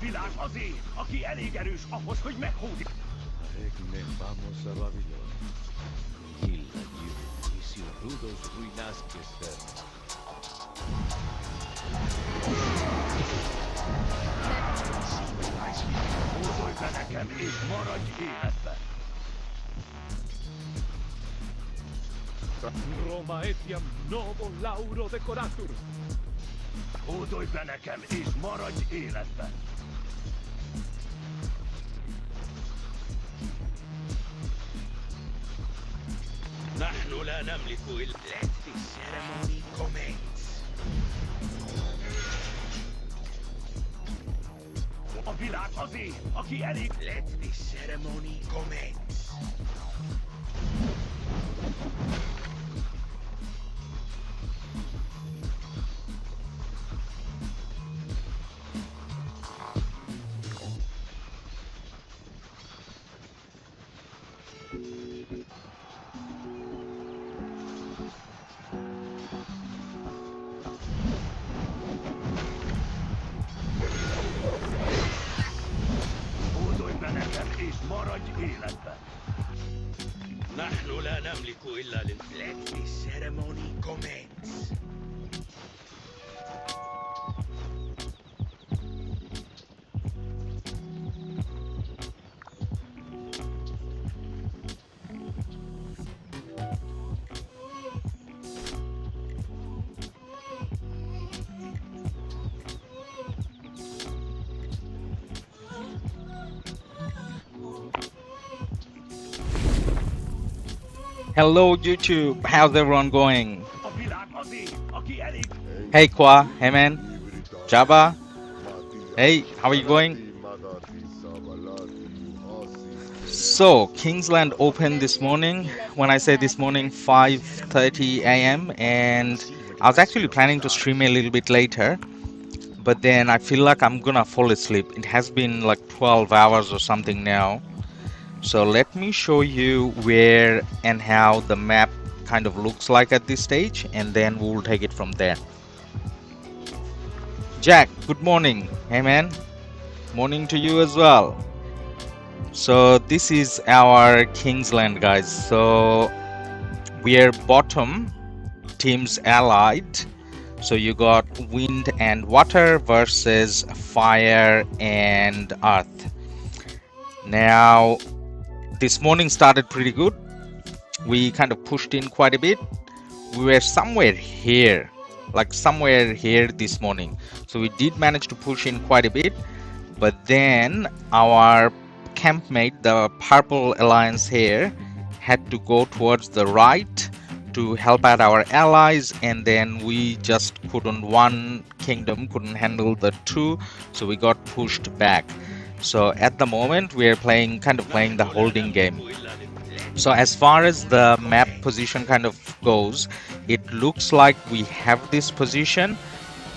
Világ azé, aki elég erős ahhoz, hogy meghódja. Vamos a Babilón. Gilla y sus rudos ruinas que esperan. Hódolj be nekem és maradj életben! Roma etiam novo lauro decoratur. Hódolj be nekem és maradj életben! نحن لا نملك إلا Let the ceremony commence. A világ azé, aki elég... Let the ceremony commence. نحن لا نملك إلا Let the ceremony commence. Hello YouTube, how's everyone going? Hey Kwa, hey man, Jabba, hey, how are you going? So, Kingsland opened this morning. When I say this morning, 5:30 a.m. and I was actually planning to stream a little bit later, but then I feel like I'm gonna fall asleep. It has been like 12 hours or something now. So let me show you where and how the map kind of looks like at this stage, and then we'll take it from there. Jack, good morning. Hey man, morning to you as well. So this is our Kingsland, guys. So we are bottom, teams allied. So you got wind and water versus fire and earth. Now this morning started pretty good. We kind of pushed in quite a bit. We were somewhere here, like somewhere here this morning. So we did manage to push in quite a bit, but then our campmate, the Purple Alliance here, had to go towards the right to help out our allies, and then we just couldn't, one kingdom couldn't handle the two, so we got pushed back. So at the moment we are playing the holding game. So as far as the map position kind of goes, it looks like we have this position,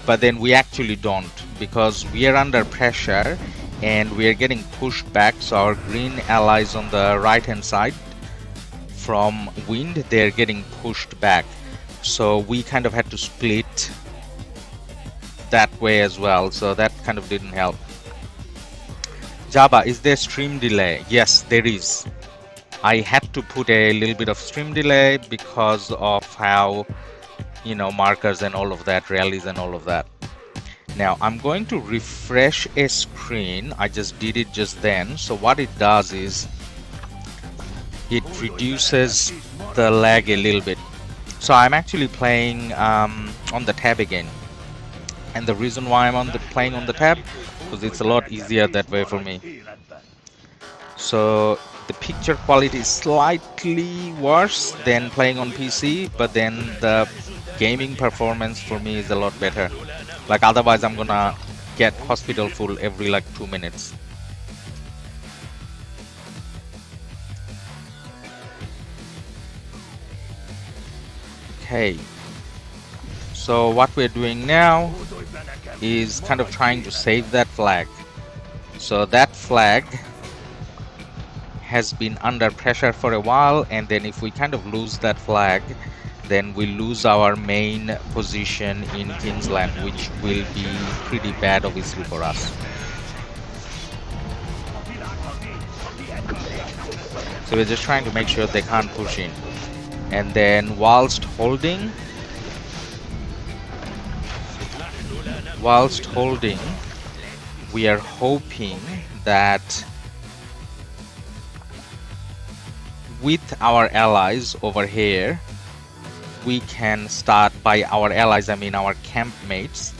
but then we actually don't, because we are under pressure and we are getting pushed back. So our green allies on the right hand side from wind, they're getting pushed back, so we kind of had to split that way as well, so that kind of didn't help. Jabba, is there stream delay? Yes, there is. I had to put a little bit of stream delay because of how, you know, markers and all of that, rallies and all of that. Now I'm going to refresh a screen. I just did it just then. So what it does is it reduces the lag a little bit. So I'm actually playing on the tab again. And the reason why I'm playing on the tab, because it's a lot easier that way for me. So the picture quality is slightly worse than playing on PC, but then the gaming performance for me is a lot better. Like otherwise I'm gonna get hospital full every like 2 minutes. Okay, so what we're doing now is kind of trying to save that flag. So that flag has been under pressure for a while, and then if we kind of lose that flag, then we lose our main position in Kingsland, which will be pretty bad obviously for us. So we're just trying to make sure they can't push in. And then whilst holding, we are hoping that with our allies over here, we can start, by our allies I mean our campmates,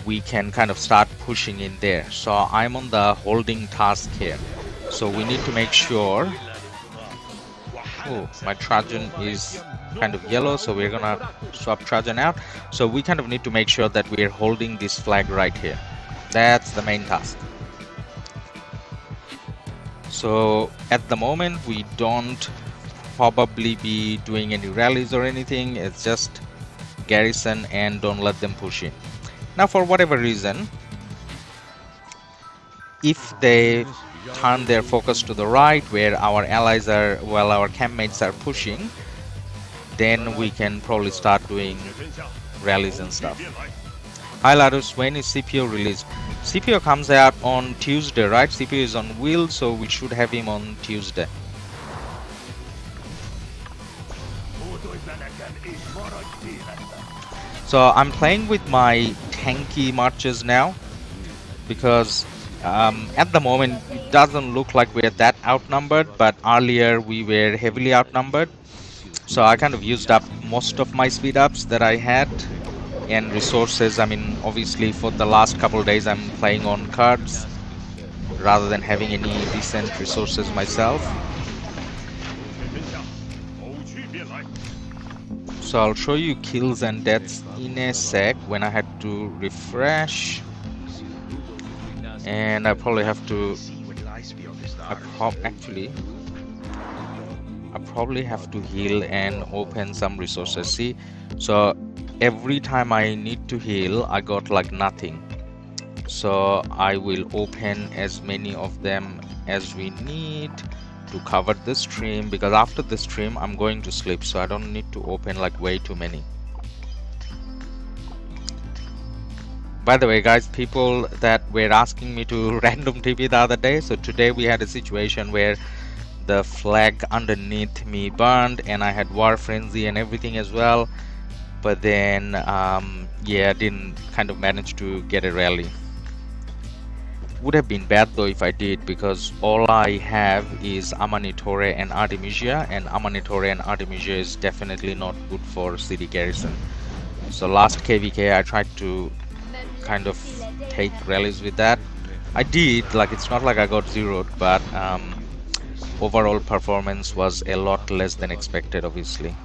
we can kind of start pushing in there. So I'm on the holding task here. So we need to make sure. Oh, my Trajan is kind of yellow, so we're gonna swap Trajan out. So we kind of need to make sure that we're holding this flag right here. That's the main task. So at the moment we don't probably be doing any rallies or anything. It's just garrison and don't let them push in. Now for whatever reason, if they turn their focus to the right where our allies are, well, our campmates are pushing, then we can probably start doing rallies and stuff. Hi Ladus, when is CPO released? CPO comes out on Tuesday, right? CPO is on wheel, so we should have him on Tuesday. So I'm playing with my tanky marches now because at the moment it doesn't look like we're that outnumbered, but earlier we were heavily outnumbered. So I kind of used up most of my speed ups that I had and resources. I mean, obviously for the last couple of days I'm playing on cards rather than having any decent resources myself. So I'll show you kills and deaths in a sec when I had to refresh. And I probably have to, I probably have to heal and open some resources. See, so every time I need to heal I got like nothing, so I will open as many of them as we need to cover the stream, because after the stream I'm going to sleep, so I don't need to open like way too many. By the way guys, people that were asking me to random TP the other day, so today we had a situation where the flag underneath me burned and I had war frenzy and everything as well, but then yeah, I didn't kind of manage to get a rally. Would have been bad though if I did, because all I have is Amanitore and Artemisia, and Amanitore and Artemisia is definitely not good for city garrison. So last KvK I tried to kind of take rallies with that. I did, like it's not like I got zeroed, but overall performance was a lot less than expected obviously.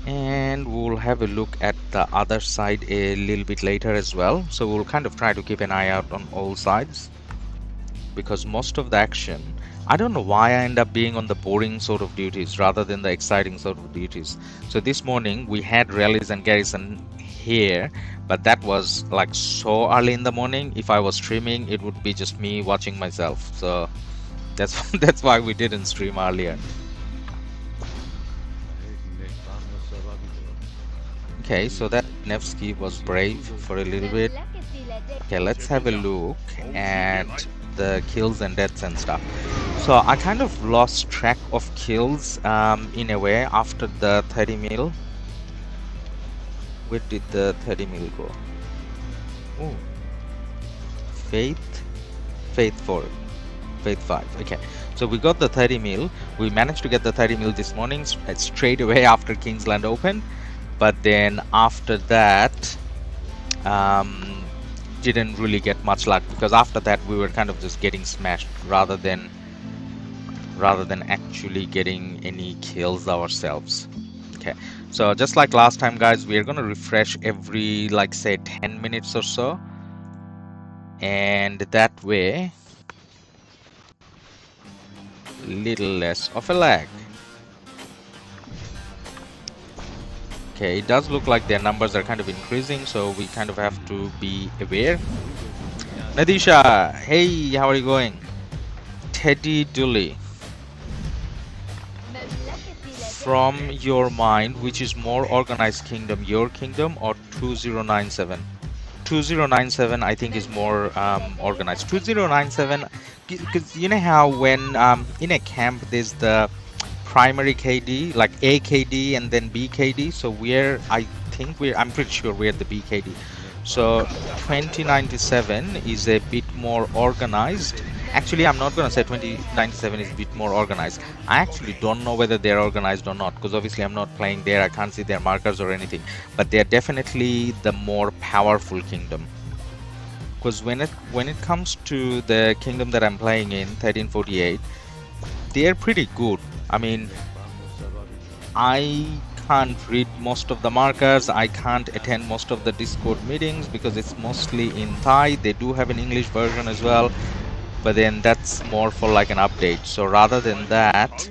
And we'll have a look at the other side a little bit later as well, so we'll kind of try to keep an eye out on all sides, because most of the action, I don't know why I end up being on the boring sort of duties rather than the exciting sort of duties. So this morning we had rallies and garrison here, but that was like so early in the morning. If I was streaming it would be just me watching myself, so that's why we didn't stream earlier. Okay, so that Nevsky was brave for a little bit. Okay, let's have a look at the kills and deaths and stuff. So I kind of lost track of kills in a way after the 30 mil. Where did the 30 mil go? Oh, Faith 4, Faith 5. Okay, so we got the 30 mil. We managed to get the 30 mil this morning straight away after Kingsland opened. But then after that, didn't really get much luck, because after that we were kind of just getting smashed rather than actually getting any kills ourselves. Okay, so just like last time, guys, we are going to refresh every, like, say 10 minutes or so, and that way little less of a lag. Okay, it does look like their numbers are kind of increasing, so we kind of have to be aware. Nadisha, hey, how are you going? Teddy Dooley. From your mind, which is more organized kingdom, your kingdom or 2097? 2097 I think is more organized. 2097, because you know how when in a camp there's the primary KD, like A KD and then B KD. So I'm pretty sure we're the B KD. So 2097 is a bit more organized. Actually, I'm not gonna say 2097 is a bit more organized. I actually don't know whether they're organized or not, because obviously I'm not playing there. I can't see their markers or anything, but they're definitely the more powerful kingdom. Because when it comes to the kingdom that I'm playing in, 1348, they're pretty good. I mean, I can't read most of the markers. I can't attend most of the Discord meetings because it's mostly in Thai. They do have an English version as well, but then that's more for like an update. So rather than that,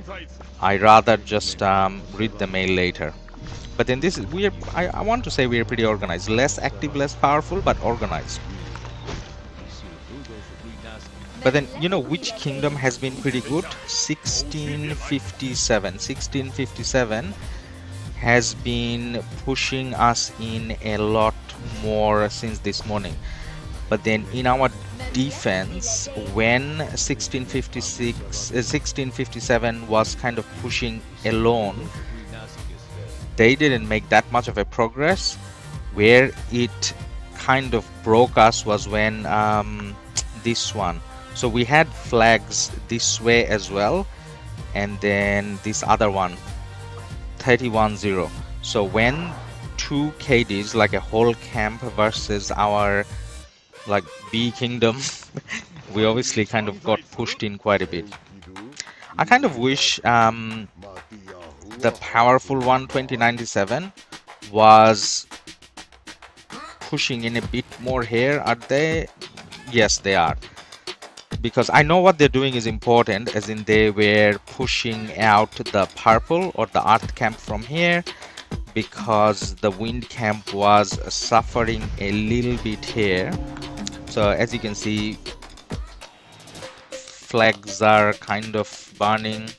I rather just read the mail later. But then this is I want to say we are pretty organized. Less active, less powerful, but organized. But then, you know which kingdom has been pretty good? 1657. 1657 has been pushing us in a lot more since this morning. But then in our defense, when 1657 was kind of pushing alone, they didn't make that much of a progress. Where it kind of broke us was when this one. So we had flags this way as well, and then this other one, 31-0. So when two KDs, like a whole camp versus our like B kingdom, we obviously kind of got pushed in quite a bit. I kind of wish the powerful one, 2097, was pushing in a bit more here. Are they? Yes, they are. Because I know what they're doing is important, as in they were pushing out the purple or the earth camp from here, because the wind camp was suffering a little bit here. So as you can see, flags are kind of burning.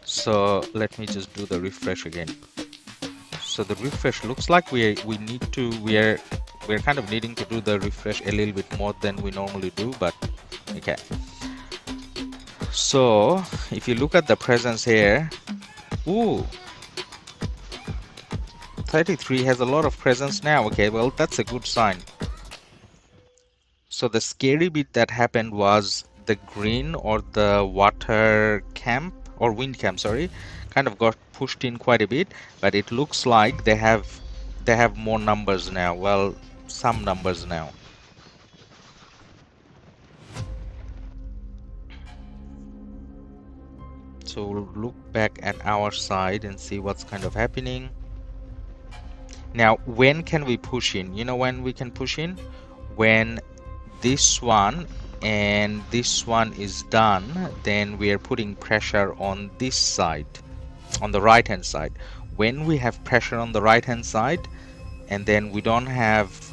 So let me just do the refresh again. So the refresh looks like we're kind of needing to do the refresh a little bit more than we normally do, but okay. So if you look at the presence here, ooh, 33 has a lot of presence now. Okay, well, that's a good sign. So the scary bit that happened was the green or the water camp or wind camp, sorry, kind of got pushed in quite a bit, but it looks like they have more numbers now. Well, some numbers now. So we'll look back at our side and see what's kind of happening. Now, when can we push in? You know when we can push in? When this one and this one is done, then we are putting pressure on this side, on the right hand side. When we have pressure on the right hand side, and then we don't have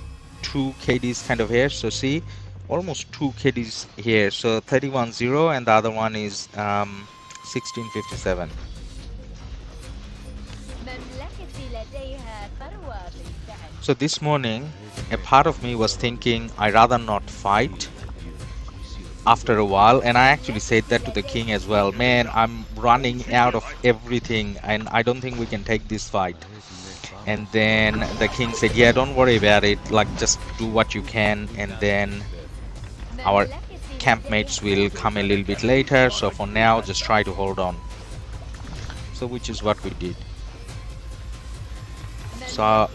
two KDs kind of here, so see, almost two KDs here, so 31-0, and the other one is 1657. So this morning, a part of me was thinking I rather not fight after a while, and I actually said that to the king as well. Man, I'm running out of everything and I don't think we can take this fight. And then the king said, yeah, don't worry about it, like just do what you can, and then our campmates will come a little bit later, so for now just try to hold on. So which is what we did. So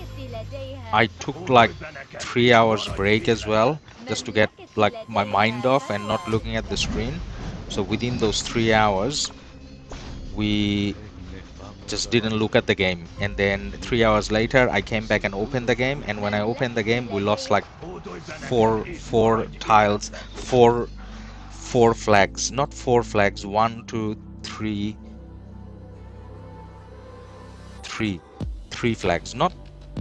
I took like 3 hours break as well, just to get like my mind off and not looking at the screen. So within those 3 hours we just didn't look at the game, and then 3 hours later I came back and opened the game, and when I opened the game we lost like four tiles, four flags, not 4 flags, 1 2 3 three flags, not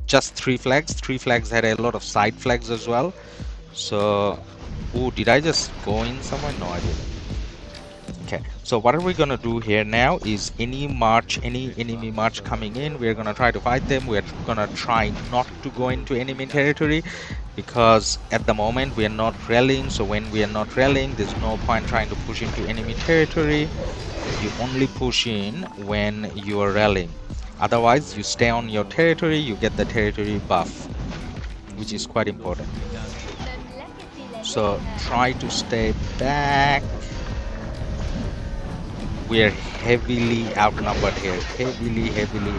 just 3 flags. 3 flags had a lot of side flags as well. So oh, did I just go in somewhere? No, I didn't. Okay, so what are we gonna do here now is any enemy march coming in, we're gonna try to fight them. We're gonna try not to go into enemy territory, because at the moment we are not rallying. So when we are not rallying, there's no point trying to push into enemy territory. You only push in when you are rallying. Otherwise you stay on your territory, you get the territory buff, which is quite important. So try to stay back. We are heavily outnumbered here, heavily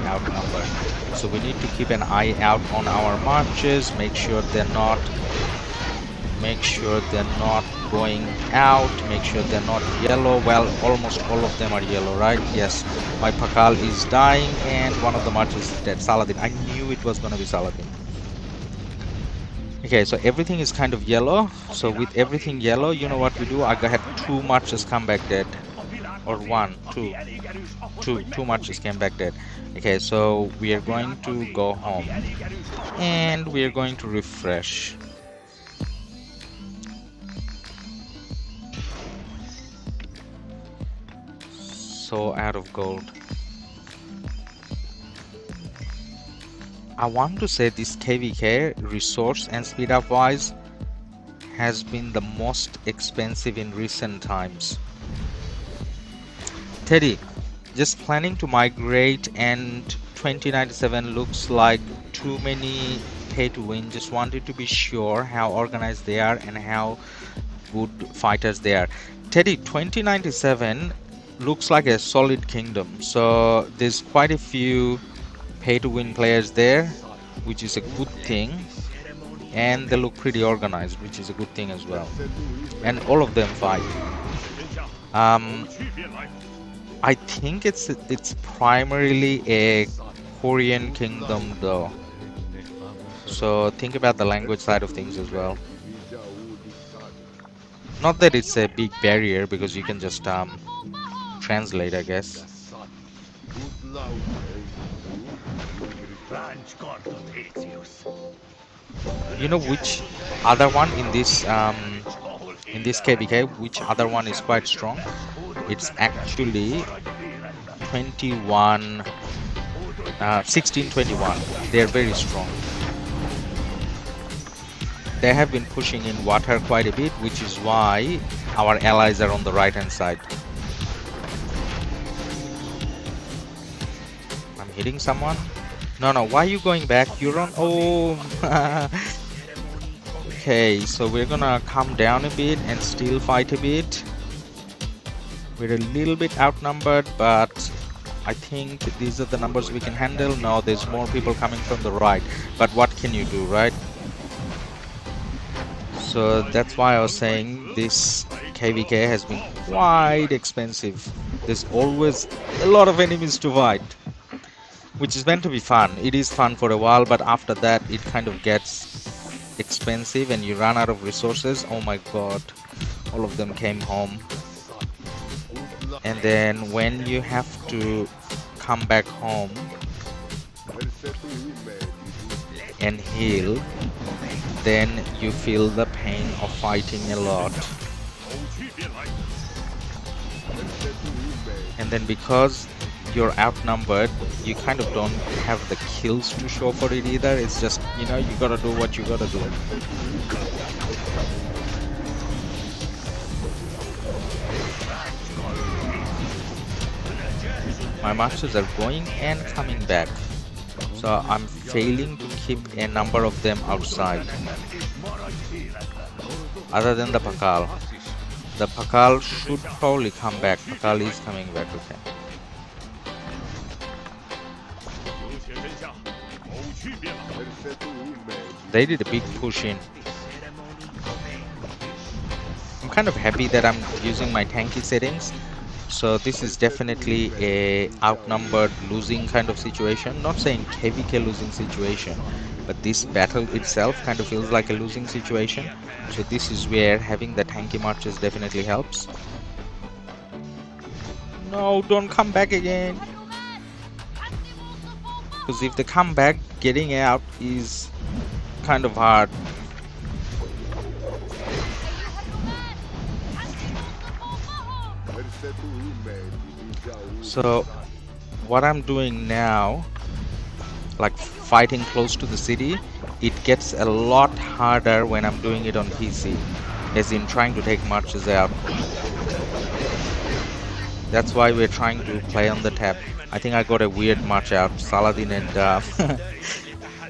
outnumbered. So we need to keep an eye out on our marches, make sure they're not going out, make sure they're not yellow. Well, almost all of them are yellow, right? Yes, my Pakal is dying and one of the marches is dead. Saladin, I knew it was gonna be Saladin. Okay, so everything is kind of yellow. So with everything yellow, you know what we do? I had 2 marches come back dead, or 2 marches came back dead. Okay, so we are going to go home and we are going to refresh. So out of gold. I want to say this KvK resource and speed up wise has been the most expensive in recent times. Teddy, just planning to migrate, and 2097 looks like too many pay to win. Just wanted to be sure how organized they are and how good fighters they are. Teddy, 2097 looks like a solid kingdom, so there's quite a few pay to win players there, which is a good thing, and they look pretty organized, which is a good thing as well, and all of them fight. I think it's primarily a Korean kingdom though, so think about the language side of things as well. Not that it's a big barrier, because you can just translate, I guess. You know which other one in this KvK, which other one is quite strong? It's actually 1621. They're very strong. They have been pushing in water quite a bit, which is why our allies are on the right hand side. I'm hitting someone. No, why are you going back? You're on. Oh. Okay, so we're gonna come down a bit and still fight a bit. We're a little bit outnumbered, but I think these are the numbers we can handle. No, there's more people coming from the right, but what can you do, right? So that's why I was saying this KvK has been quite expensive. There's always a lot of enemies to fight, which is meant to be fun. It is fun for a while, but after that it kind of gets expensive and you run out of resources. Oh my god, all of them came home. And then when you have to come back home and heal, then you feel the pain of fighting a lot. And then because you're outnumbered, you kind of don't have the kills to show for it either. It's just, you know, you gotta do what you gotta do. My masters are going and coming back, so I'm failing to keep a number of them outside. Other than the Pakal. The Pakal should probably come back. Pakal is coming back, okay. They did a big push in. I'm kind of happy that I'm using my tanky settings. So this is definitely a outnumbered losing kind of situation. Not saying KvK losing situation, but this battle itself kind of feels like a losing situation. So this is where having the tanky marches definitely helps. No, don't come back again. Because if they come back, getting out is kind of hard. So what I'm doing now, like fighting close to the city, it gets a lot harder when I'm doing it on PC, as in trying to take marches out. That's why we're trying to play on the tab. I think I got a weird march out. Saladin and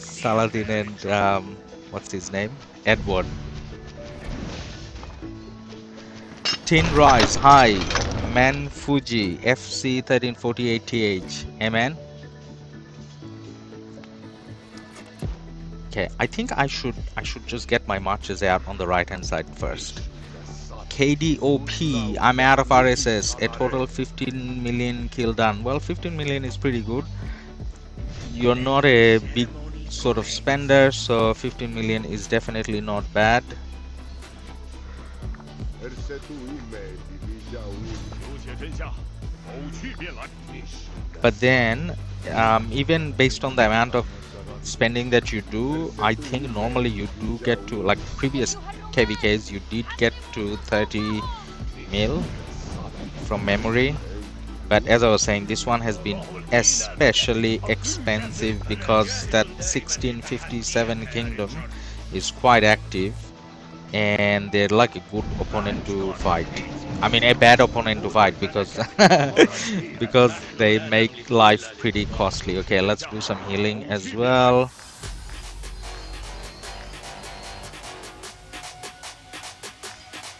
Saladin and what's his name? Edward. Tin Rise, hi. Man Fuji FC 1348TH. Hey man. Okay, I think I should just get my marches out on the right hand side first. KDOP, I'm out of RSS. A total 15 million kill done. Well, 15 million is pretty good. You're not a big sort of spender, so 15 million is definitely not bad. But then, even based on the amount of spending that you do, I think normally you do get to, like previous KvKs, you did get to 30 mil from memory. But as I was saying, this one has been especially expensive because that 1657 kingdom is quite active and they're like a good opponent to fight. I mean a bad opponent to fight because because they make life pretty costly. Okay, let's do some healing as well.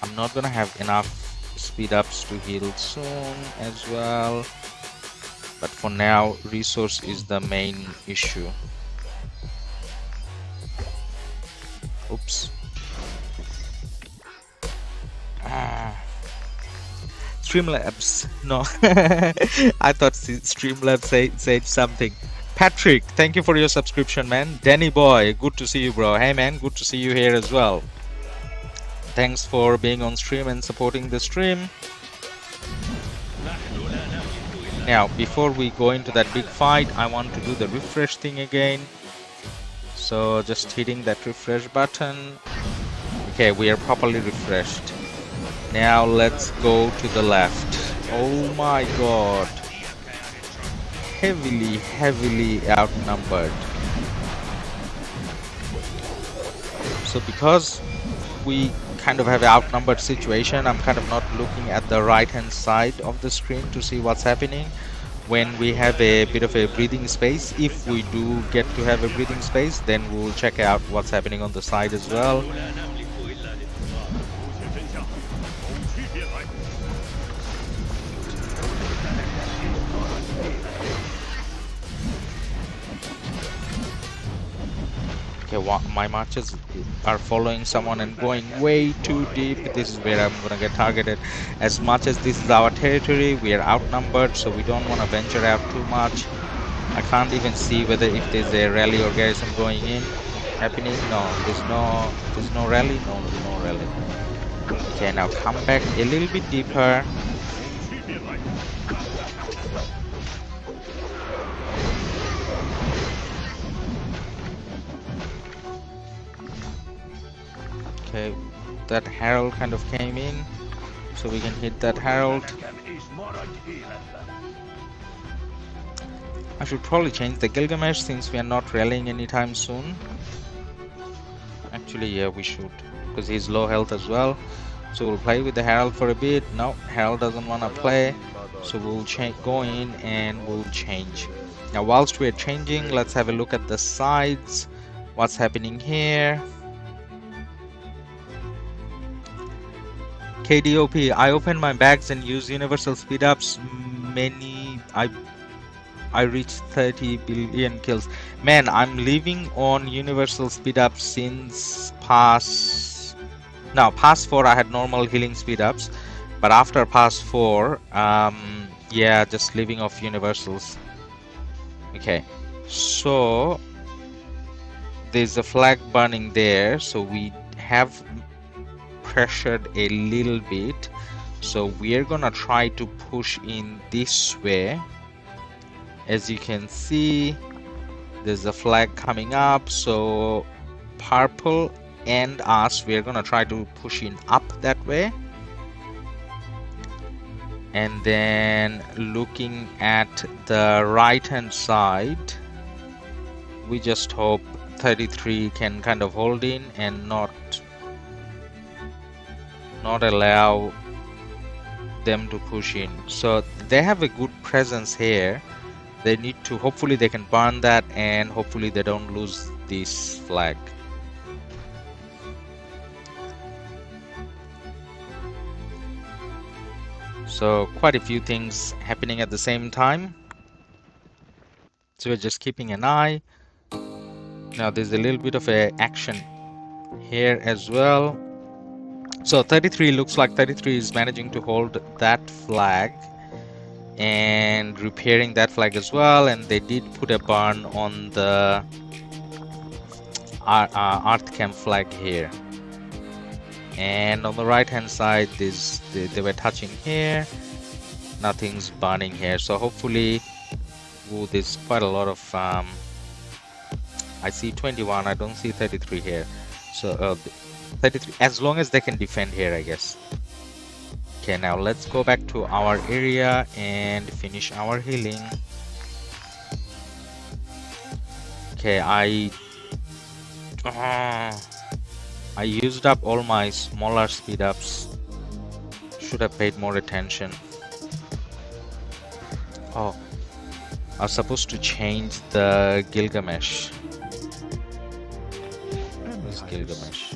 I'm not gonna have enough speed ups to heal soon as well, but for now resource is the main issue. Oops. Streamlabs, no. I thought Streamlabs said something. Patrick, thank you for your subscription, man. Danny boy, good to see you, bro. Hey man, good to see you here as well. Thanks for being on stream and supporting the stream. Now, before we go into that big fight, I want to do the refresh thing again. So just hitting that refresh button. Okay, we are properly refreshed. Now let's go to the left. Oh my god. Heavily outnumbered. So because we kind of have an outnumbered situation, I'm kind of not looking at the right hand side of the screen to see what's happening. When we have a bit of a breathing space, if we do get to have a breathing space, then we'll check out what's happening on the side as well. Okay, my marches are following someone and going way too deep. This is where I'm gonna get targeted. As much as this is our territory, we are outnumbered, so we don't want to venture out too much. I can't even see whether if there's a rally or garrison going in happening. No, there's no rally. No rally. Okay, now come back a little bit deeper. Okay, that herald kind of came in, so we can hit that herald. I should probably change the Gilgamesh since we are not rallying anytime soon. Actually, yeah, we should, because he's low health as well. So we'll play with the Herald for a bit. No, Herald doesn't want to play. So we'll go in and we'll change. Now, whilst we're changing, let's have a look at the sides. What's happening here? KDOP, I opened my bags and used universal speed ups. I reached 30 billion kills. Man, I'm living on universal speed ups since past 4 I had normal healing speed ups, but after past 4 yeah, just living off universals. Okay, so there's a flag burning there, so we have pressured a little bit, so we're gonna try to push in this way. As you can see, there's a flag coming up, so purple and us, we're gonna try to push in up that way. And then looking at the right hand side, we just hope 33 can kind of hold in and not allow them to push in. So they have a good presence here. They need to, hopefully they can burn that, and hopefully they don't lose this flag. So quite a few things happening at the same time. So we're just keeping an eye. Now there's a little bit of a action here as well. So 33 looks like 33 is managing to hold that flag and repairing that flag as well, and they did put a burn on the Earth Camp flag here. And on the right hand side, they were touching here, nothing's burning here. So hopefully, there's quite a lot of I see 21, I don't see 33 here. So 33, as long as they can defend here, I guess. Okay, now let's go back to our area and finish our healing. Okay, I used up all my smaller speed ups. Should have paid more attention. Oh, I was supposed to change the Gilgamesh. Where's Gilgamesh?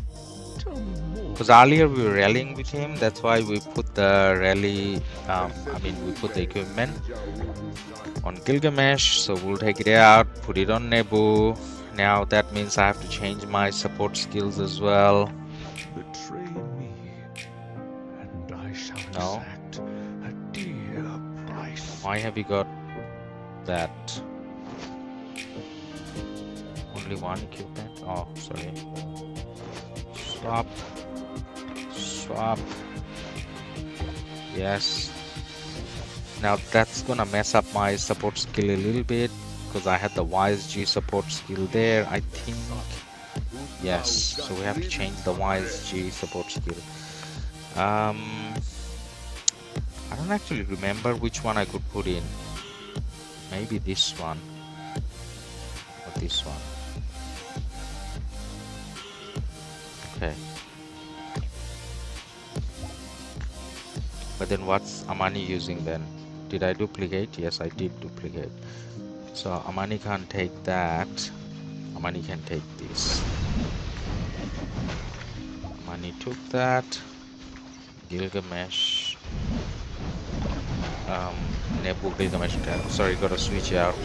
Because earlier we were rallying with him, that's why we put the rally, we put the equipment on Gilgamesh. So we'll take it out, put it on Nebu. Now that means I have to change my support skills as well. Betray me, and I shall No. exact a dear price. Why have you got that? Only one equipment? Oh, sorry. Swap. Yes. Now that's gonna mess up my support skill a little bit, because I had the Wise G support skill there, I think. Yes, so we have to change the Wise G support skill. I don't actually remember which one I could put in. Maybe this one or this one. Okay. But then what's Amani using then? Did I duplicate? Yes, I did duplicate. So Amani can't take that. Amani can take this. Amani took that. Gilgamesh. Nebu, Gilgamesh. Sorry, gotta switch out.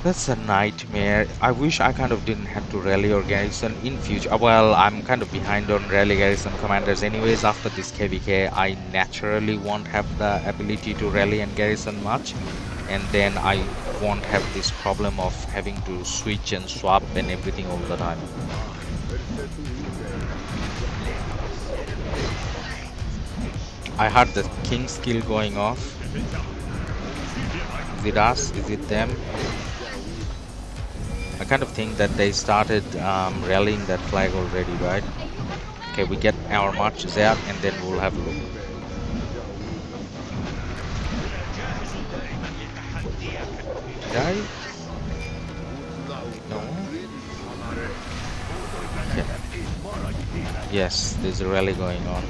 That's a nightmare. I wish I kind of didn't have to rally or garrison in future. Well, I'm kind of behind on rally garrison commanders anyways. After this KvK, I naturally won't have the ability to rally and garrison much, and then I won't have this problem of having to switch and swap and everything all the time. I heard the king skill going off. Is it us? Is it them? I kind of think that they started rallying that flag already, right? Okay, we get our marches out and then we'll have a look. Did I? No. Okay. Yes, there's a rally going on.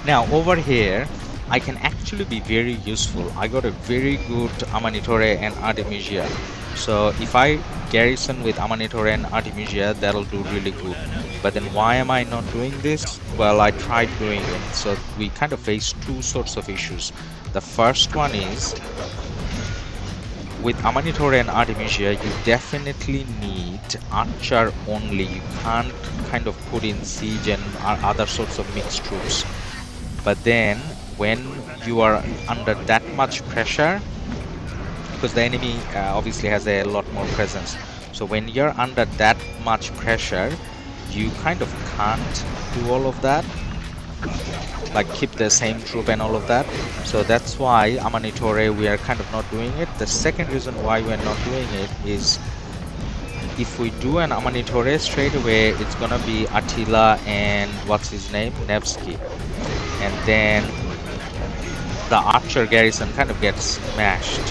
Now over here, I can actually be very useful. I got a very good Amanitore and Artemisia. So if I garrison with Amanitore and Artemisia, that'll do really good. But then why am I not doing this? Well, I tried doing it. So we kind of face two sorts of issues. The first one is, with Amanitore and Artemisia, you definitely need archer only. You can't kind of put in siege and other sorts of mixed troops. But then when you are under that much pressure, because the enemy obviously has a lot more presence, so when you're under that much pressure, you kind of can't do all of that, like keep the same troop and all of that. So that's why Amanitore, we are kind of not doing it. The second reason why we're not doing it is, if we do an Amanitore straight away, it's gonna be Attila and what's his name, Nevsky, and then the archer garrison kind of gets smashed.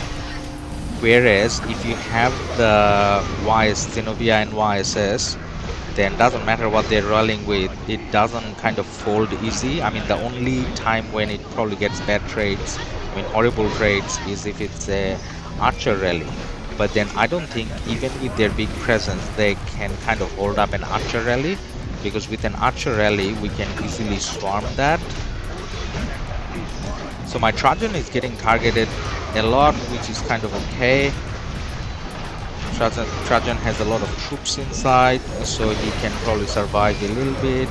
Whereas if you have the Zenobia and YSS, then doesn't matter what they're rolling with, it doesn't kind of fold easy. I mean, the only time when it probably gets bad trades, I mean horrible trades, is if it's a archer rally. But then I don't think even with their big presence they can kind of hold up an archer rally, because with an archer rally we can easily swarm that. So my Trajan is getting targeted a lot, which is kind of okay. Trajan has a lot of troops inside, so he can probably survive a little bit.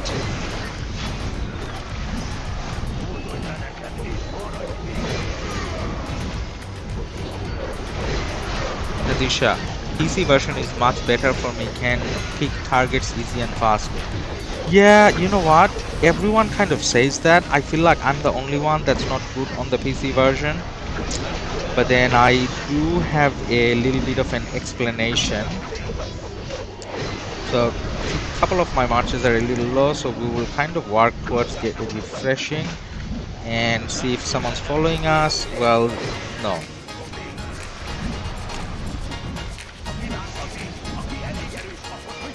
Nadisha, PC version is much better for me, can pick targets easy and fast. Yeah, you know what? Everyone kind of says that. I feel like I'm the only one that's not good on the PC version. But then I do have a little bit of an explanation. So a couple of my marches are a little low, so we will kind of work towards get refreshing and see if someone's following us. Well, no.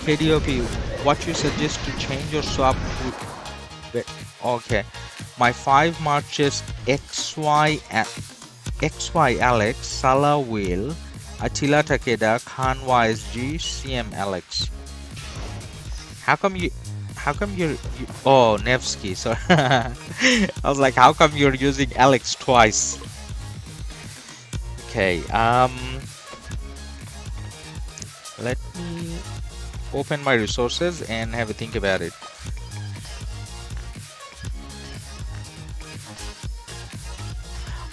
KDOP, what you suggest to change or swap with? Okay, my 5 marches XY Alex, Salah Will, Attila Takeda, Khan YSG, CM Alex. How come you're oh, Nevsky, sorry. I was like, how come you're using Alex twice? Okay, let me open my resources and have a think about it.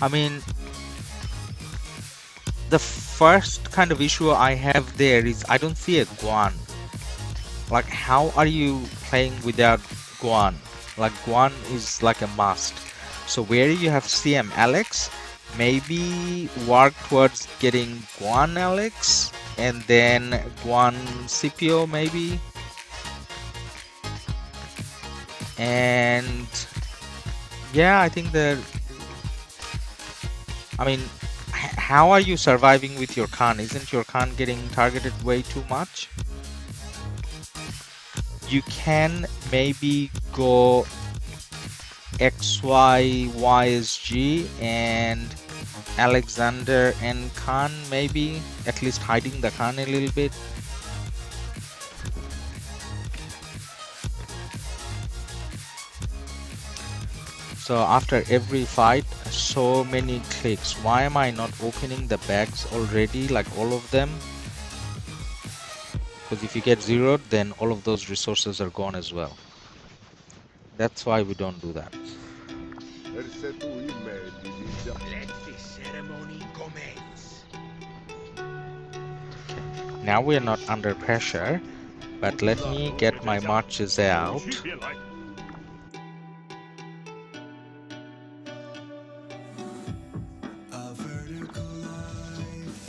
I mean, the first kind of issue I have there is I don't see a Guan. Like, how are you playing without Guan? Like, Guan is like a must. So where you have CM Alex, maybe work towards getting Guan Alex and then Guan Scipio maybe. And yeah, I think that, I mean, how are you surviving with your Khan? Isn't your Khan getting targeted way too much? You can maybe go XY YSG and Alexander and Khan, maybe at least hiding the Khan a little bit. So after every fight, so many clicks. Why am I not opening the bags already, like all of them? Because if you get zeroed, then all of those resources are gone as well. That's why we don't do that. Let the ceremony commence. Okay. Now we are not under pressure, but let me get my marches out.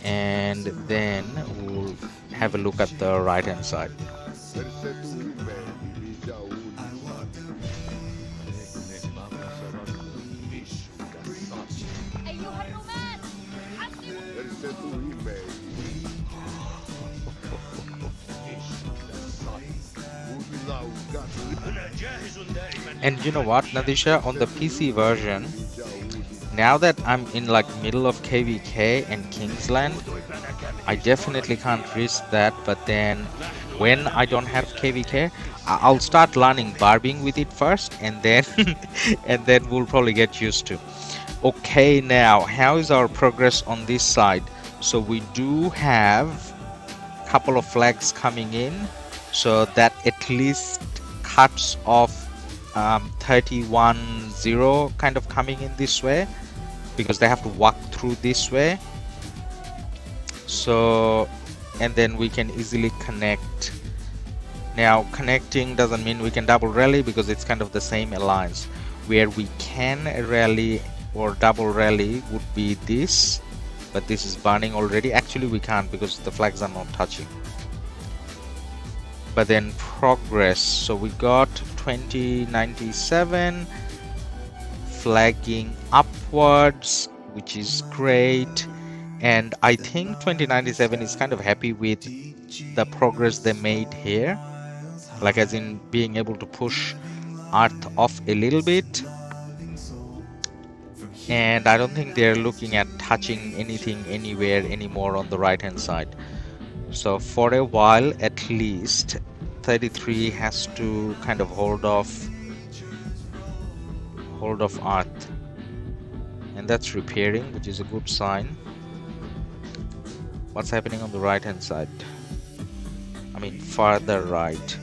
And then we'll have a look at the right hand side. أنا جاهز دائما. And you know what, Nadisha, on the PC version, now that I'm in like middle of KvK and Kingsland, I definitely can't risk that. But then when I don't have KvK, I'll start learning barbing with it first, and then and then we'll probably get used to. Okay, now how is our progress on this side? So we do have a couple of flags coming in, so that at least cuts off 31-0 kind of coming in this way, because they have to walk through this way. So, and then we can easily connect. Now connecting doesn't mean we can double rally, because it's kind of the same alliance. Where we can rally or double rally would be this, but this is burning already. Actually we can't, because the flags are not touching. But then progress, so we got 2097 flagging upwards, which is great. And I think 2097 is kind of happy with the progress they made here, like as in being able to push Earth off a little bit. And I don't think they're looking at touching anything anywhere anymore on the right hand side. So for a while at least 33 has to kind of hold off Earth, and that's repairing, which is a good sign. What's happening on the right hand side? I mean farther right.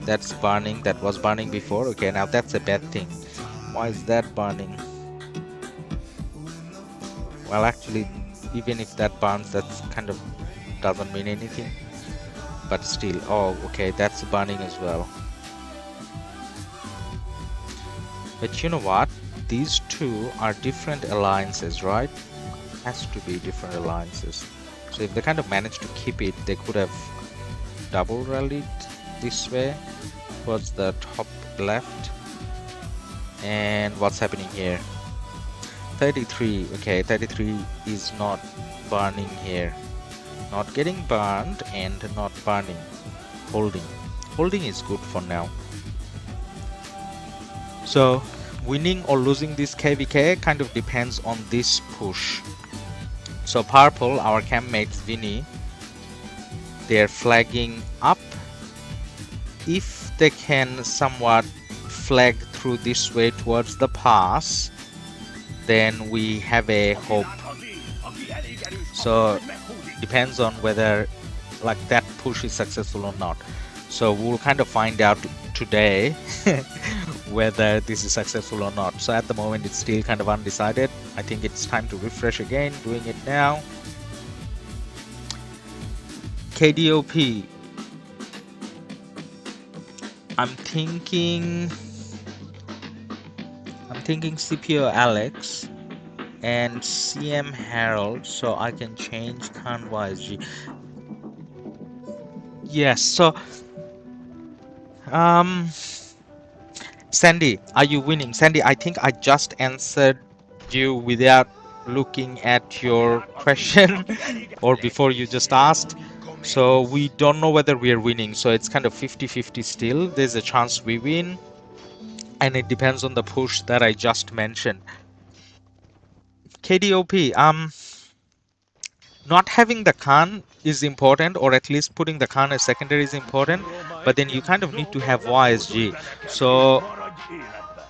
That's burning. That was burning before. Okay, now that's a bad thing. Why is that burning? Well, actually, even if that burns, that's kind of doesn't mean anything. But still, oh, okay, that's burning as well. But you know what? These two are different alliances, right? Has to be different alliances. So if they kind of managed to keep it, they could have double rallied this way towards the top left. And what's happening here? 33, okay, 33 is not burning here. Not getting burned and not burning. Holding is good for now. So winning or losing this KvK kind of depends on this push. So purple, our campmates Vinny, they're flagging up. If they can somewhat flag through this way towards the pass, then we have a hope. So depends on whether like that push is successful or not. So we'll kind of find out today whether this is successful or not. So at the moment it's still kind of undecided. I think it's time to refresh again, doing it now. KDOP, I'm thinking CPO Alex and CM Harold, so I can change Khan YSG. Yes, so Sandy, are you winning? Sandy, I think I just answered you without looking at your question or before you just asked. So we don't know whether we are winning, so it's kind of 50-50 still. There's a chance we win, and it depends on the push that I just mentioned. KDOP, not having the Khan is important, or at least putting the Khan as secondary is important, but then you kind of need to have YSG. So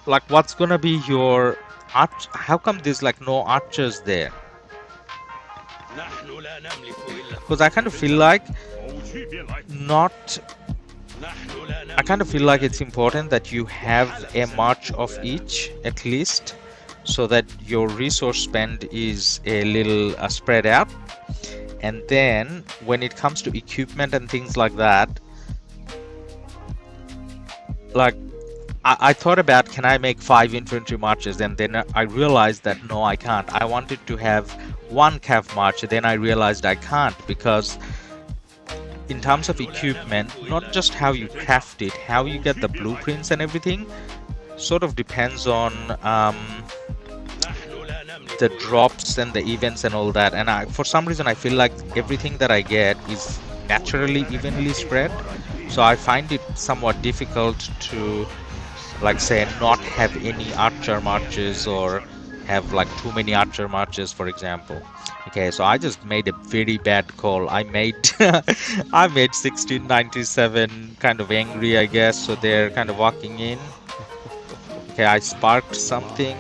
like what's gonna be your arch? How come there's like no archers there? Because I kind of feel like it's important that you have a march of each at least, so that your resource spend is a little spread out. And then when it comes to equipment and things like that, like I thought about, can I make 5 infantry marches, and then I realized that no, I can't. I wanted to have 1 cav march, then I realized I can't, because in terms of equipment, not just how you craft it, how you get the blueprints and everything sort of depends on the drops and the events and all that. And for some reason I feel like everything that I get is naturally evenly spread. So I find it somewhat difficult to, like, say, not have any archer marches or have like too many archer marches, for example. Okay, so I just made a very bad call. I made I made 1697 kind of angry, I guess. So they're kind of walking in. Okay, I sparked something.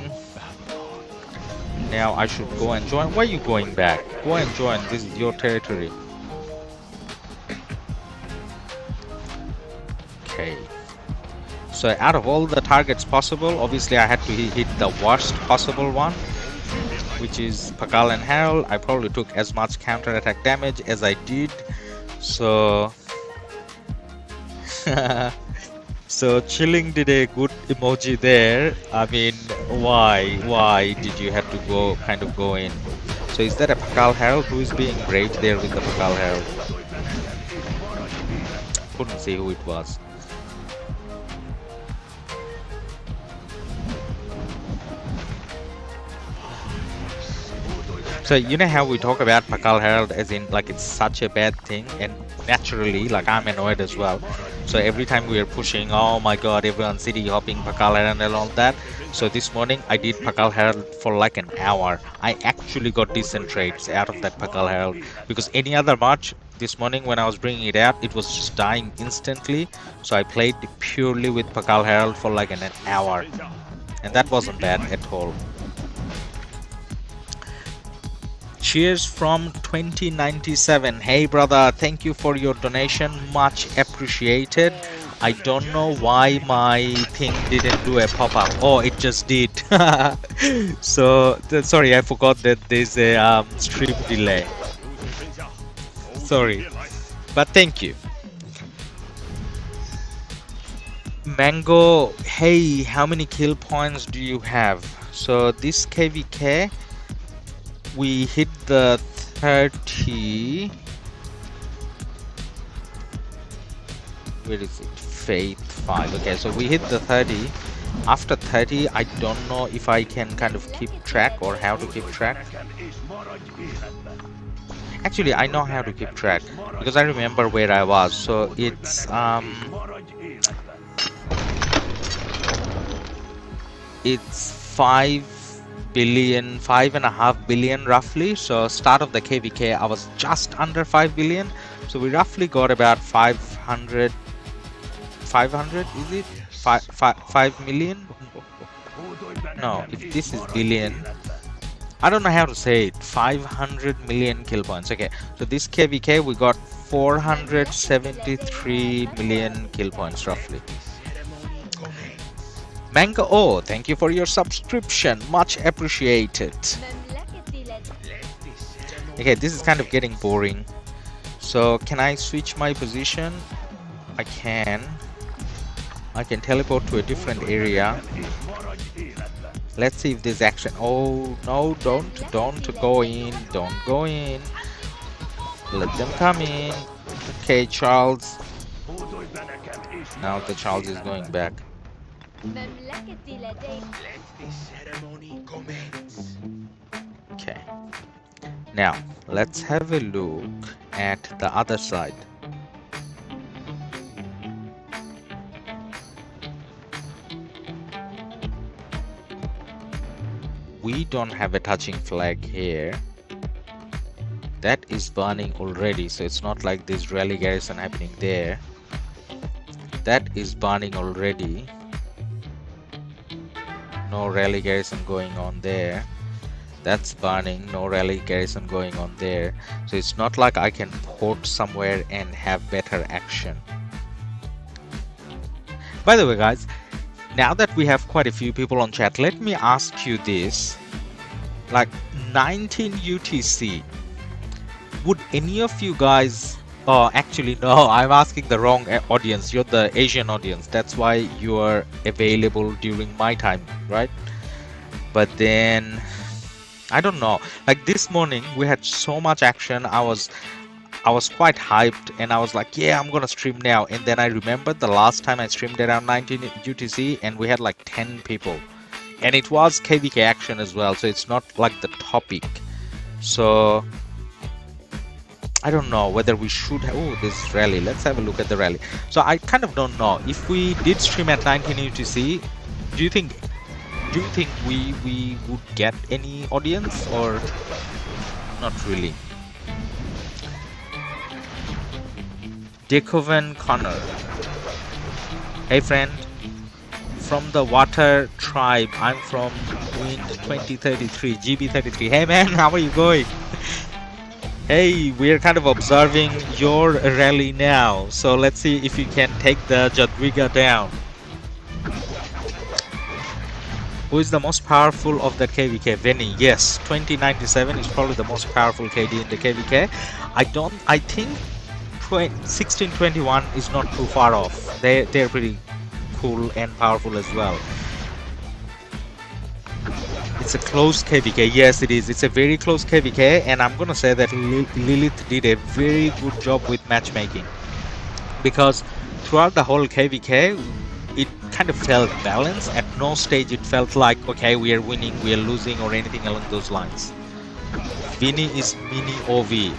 Now I should go and join. Why are you going back? Go and join. This is your territory. Okay. So out of all the targets possible, obviously I had to hit the worst possible one, which is Pakal and Harold. I probably took as much counter-attack damage as I did. So so Chilling did a good emoji there. I mean, why did you have to go in? So is that a Pakal Harold? Who is being brave there with the Pakal Harold? Couldn't see who it was. So you know how we talk about Pakal Herald as in like it's such a bad thing, and naturally like I'm annoyed as well. So every time we are pushing, oh my god, everyone's city hopping Pakal Herald and all that. So this morning I did Pakal Herald for like an hour. I actually got decent trades out of that Pakal Herald, because any other march this morning when I was bringing it out, it was just dying instantly. So I played purely with Pakal Herald for like an hour, and that wasn't bad at all. Cheers from 2097. Hey brother, thank you for your donation, much appreciated. I don't know why my thing didn't do a pop-up. Oh, it just did. So sorry, I forgot that there's a stream delay. Sorry, but thank you. Mango, hey, how many kill points do you have? So this KvK, we hit the 30. Where is it? Faith 5. Okay, so we hit the 30. After 30, I don't know if I can kind of keep track or how to keep track. Actually, I know how to keep track because I remember where I was. So it's 5.5 billion roughly. So start of the KvK I was just under 5 billion, so we roughly got about 500 is it 5 million? No, if this is billion, I don't know how to say it. 500 million kill points. Okay, so this KvK we got 473 million kill points roughly. Mango, oh, thank you for your subscription, much appreciated. Okay, this is kind of getting boring. So can I switch my position? I can teleport to a different area. Let's see if there's action. Oh no, don't go in, don't go in. Let them come in. Okay, Charles. Now the Charles is going back. Okay, now let's have a look at the other side. We don't have a touching flag here. That is burning already, so it's not like there's rally garrison happening there. That is burning already. No rally garrison going on there. That's burning. No rally garrison going on there. So it's not like I can port somewhere and have better action. By the way, guys, now that we have quite a few people on chat, let me ask you this. Like 19 UTC, would any of you guys... Oh, actually, no, I'm asking the wrong audience. You're the Asian audience. That's why you are available during my time, right? But then, I don't know. Like this morning, we had so much action. I was quite hyped, and I was like, yeah, I'm gonna stream now. And then I remembered the last time I streamed around 19 UTC, and we had like 10 people. And it was KvK Action as well, so it's not like the topic. So I don't know whether we should have. Oh, this rally. Let's have a look at the rally. So I kind of don't know if we did stream at 19 UTC. Do you think we would get any audience or not really? Decoven Connor. Hey friend, from the water tribe. I'm from Wind 2033 GB33. Hey man, how are you going? Hey, we're kind of observing your rally now, so let's see if you can take the Jadwiga down. Who is the most powerful of that KvK? Veni. Yes, 2097 is probably the most powerful KD in the KvK. I think 1621 is not too far off. They're pretty cool and powerful as well. It's a close KvK. Yes, it is. It's a very close KvK, and I'm gonna say that Lilith did a very good job with matchmaking, because throughout the whole KvK, it kind of felt balanced. At no stage it felt like, okay, we are winning, we are losing, or anything along those lines. Vinny is mini OV.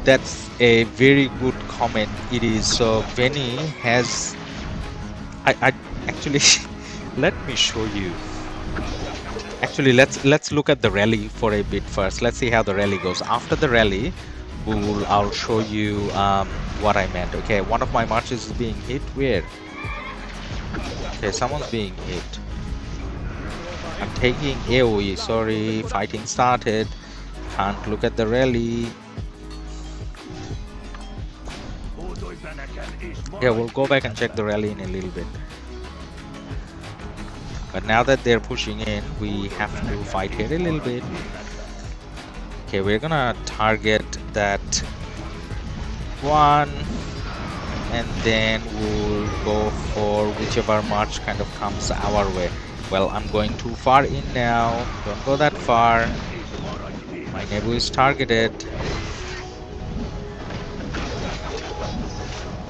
That's a very good comment. It is. So Vinny has. I actually let me show you. Actually, let's look at the rally for a bit first. Let's see how the rally goes. After the rally, I'll show you what I meant. Okay, one of my marches is being hit. Where? Okay, someone's being hit. I'm taking AoE. Sorry, fighting started. Can't look at the rally. Yeah, we'll go back and check the rally in a little bit. But now that they're pushing in, we have to fight here a little bit. Okay, we're gonna target that one, and then we'll go for whichever march kind of comes our way. Well, I'm going too far in now. Don't go that far. My Nebu is targeted.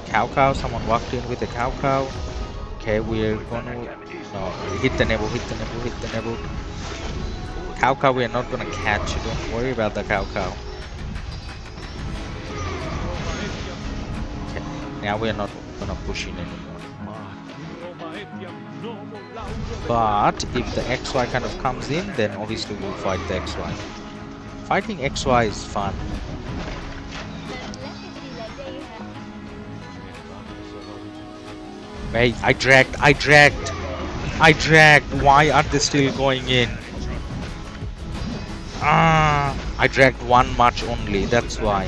Cow. Someone walked in with a cow. Okay, we're gonna hit the Nebu. Cow, we're not gonna catch. Don't worry about the cow. Okay, now we're not gonna push in anymore. But if the XY kind of comes in, then obviously we'll fight the XY. Fighting XY is fun. Wait, I dragged. Why are they still going in? I dragged one march only, that's why.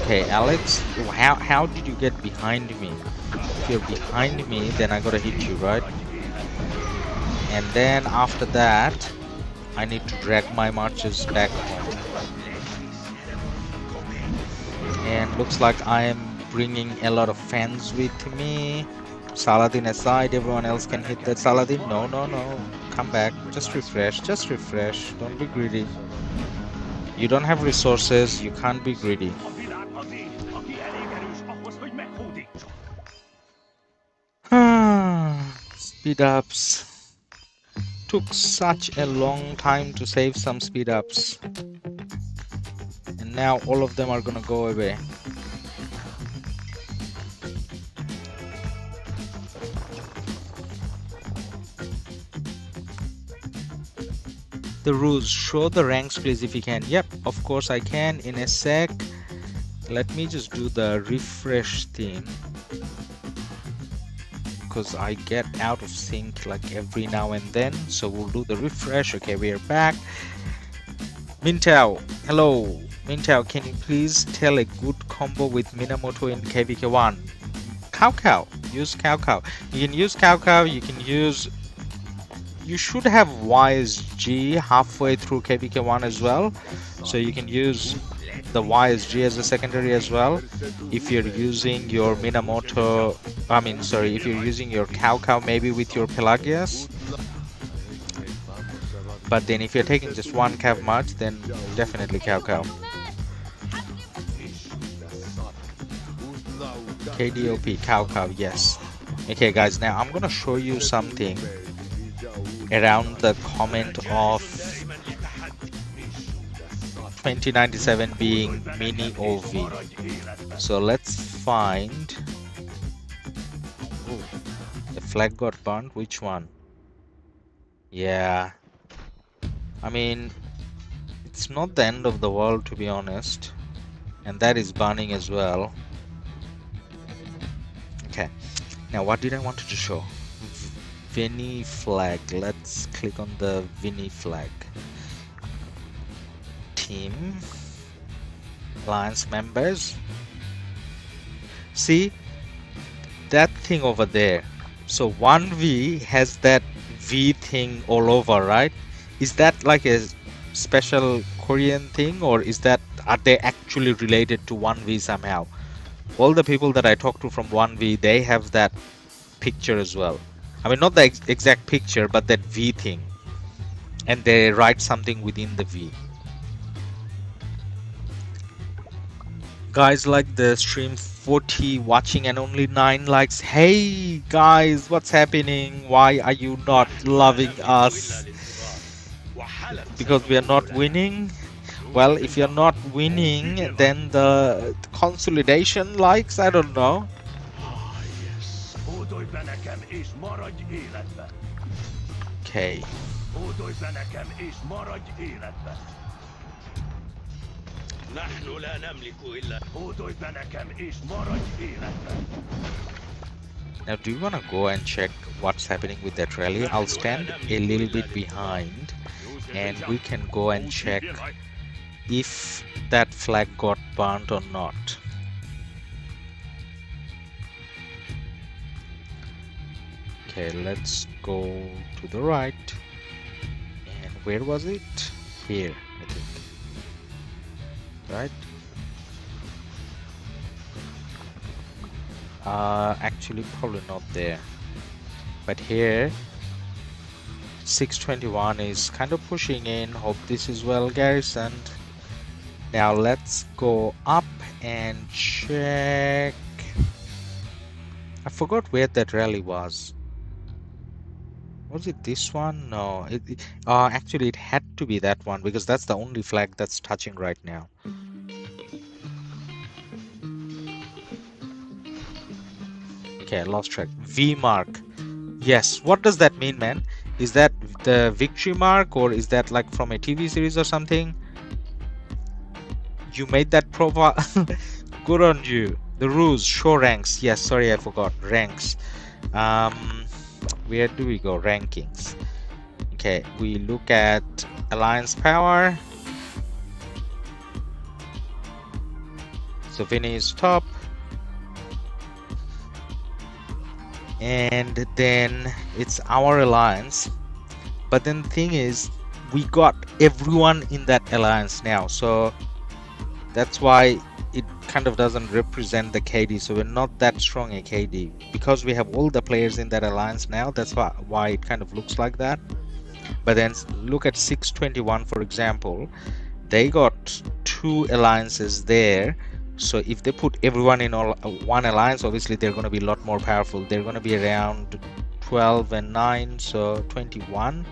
Okay, Alex, how did you get behind me? If you're behind me, then I gotta hit you, right? And then after that, I need to drag my marches back home. And looks like I am bringing a lot of fans with me. Saladin aside, everyone else can hit that. Saladin, no, come back, just refresh, don't be greedy. You don't have resources, you can't be greedy. Speed ups. Took such a long time to save some speed ups, and now all of them are gonna go away. The rules, show the ranks please if you can. Yep, of course I can in a sec. Let me just do the refresh thing, because I get out of sync like every now and then. So we'll do the refresh. Okay, we are back. Mintao, hello. Mintao, can you please tell a good combo with Minamoto in KvK1? Cow. Use Cow. You can use Cow. You should have YSG halfway through KvK1 as well, so you can use the YSG as a secondary as well. If you're using your Minamoto, if you're using your Cow maybe with your Pelagius. But then if you're taking just one Cav march, then definitely Cow. KDOP, Cow, yes. Okay guys, now I'm gonna show you something around the comment of 2097 being mini OV. So let's find. Oh, the flag got burned. Which one? Yeah. I mean, it's not the end of the world, to be honest. And that is burning as well. Okay. Now, what did I wanted to show? Vinny flag. Let's click on the Vinny flag. Team. Alliance members. See? That thing over there. So 1V has that V thing all over, right? Is that like a special Korean thing, or are they actually related to 1V somehow? All the people that I talk to from 1V, they have that picture as well. I mean, not the exact picture, but that V thing. And they write something within the V. Guys like the stream, 40 watching and only 9 likes. Hey guys, what's happening? Why are you not loving us? Because we are not winning? Well, if you're not winning, then the consolidation likes, I don't know. Okay. Now, do you want to go and check what's happening with that rally? I'll stand a little bit behind and we can go and check if that flag got burnt or not. Okay, let's go to the right. And where was it? Here, I think. Right? Actually probably not there, but here 621 is kind of pushing in. Hope this is well garrisoned. Now let's go up and check. I forgot where that rally was. Was it this one? No, actually it had to be that one, because that's the only flag that's touching right now. Okay, I lost track. V mark. Yes, what does that mean, man? Is that the victory mark, or is that like from a TV series or something? You made that profile. Good on you. The rules, show ranks. Yes, sorry, I forgot. Ranks. Where do we go? Rankings. Okay, we look at alliance power. So Vinny is top. And then it's our alliance, but then the thing is, we got everyone in that alliance now, so that's why it kind of doesn't represent the KD. So we're not that strong a KD because we have all the players in that alliance now. That's why it kind of looks like that. But then look at 621, for example. They got 2 alliances there. So if they put everyone in one alliance, obviously they're going to be a lot more powerful. They're going to be around 12 and 9, so 21,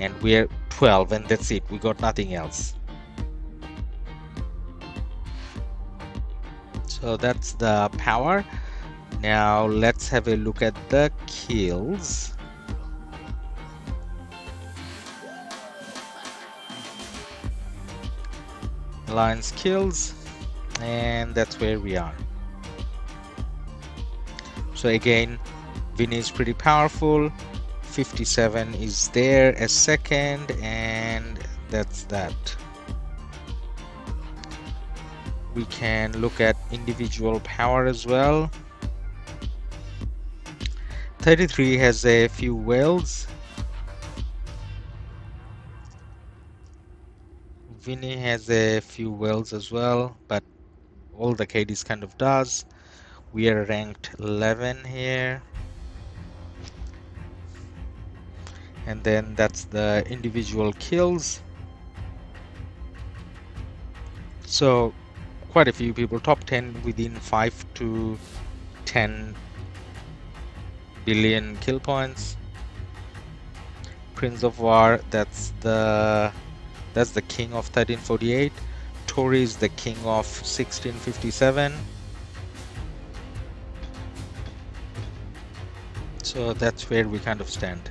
and we're 12, and that's it. We got nothing else. So that's the power. Now let's have a look at the kills. Alliance kills. And that's where we are. So again, Vinny is pretty powerful. 57 is there as second, and that's that. We can look at individual power as well. 33 has a few whales. Vinny has a few whales as well, but all the KDs kind of does. We are ranked 11 here, and then that's the individual kills. So quite a few people, top 10 within 5 to 10 billion kill points. Prince of War, that's the king of 1348. Tory is the king of 1657. So that's where we kind of stand.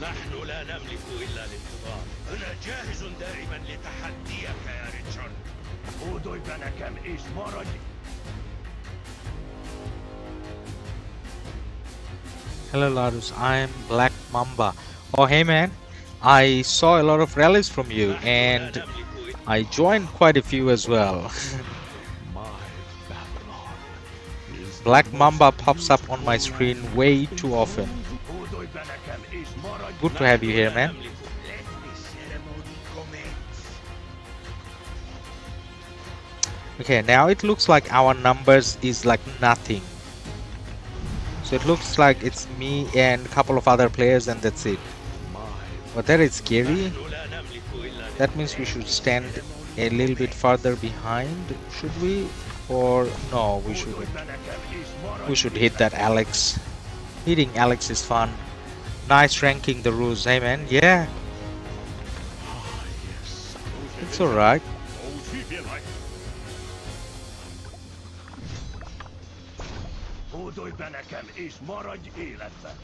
نحن لا نملك إلا الانتظار. أنا جاهز دائما لتحديك يا ريتشارد. Hódolj be nekem és maradj! Hello Ladus, I'm Black Mamba. Oh hey man, I saw a lot of rallies from you and I joined quite a few as well. My Babylon is the Black most Mamba pops up on my screen way too often. Hódolj be nekem és maradj! Good to have you here, man. Let the ceremony commence. Okay, now it looks like our numbers is like nothing. So it looks like it's me and a couple of other players and that's it. But that is scary. نحن لا نملك إلا That means we should stand a little bit further behind, should we? Or no, we shouldn't. Be nekem és maradj! We should hit that Alex. Hitting Alex is fun. Nice ranking the rules, hey man. Yeah, yes. it's alright. Hódolj be nekem és maradj életben!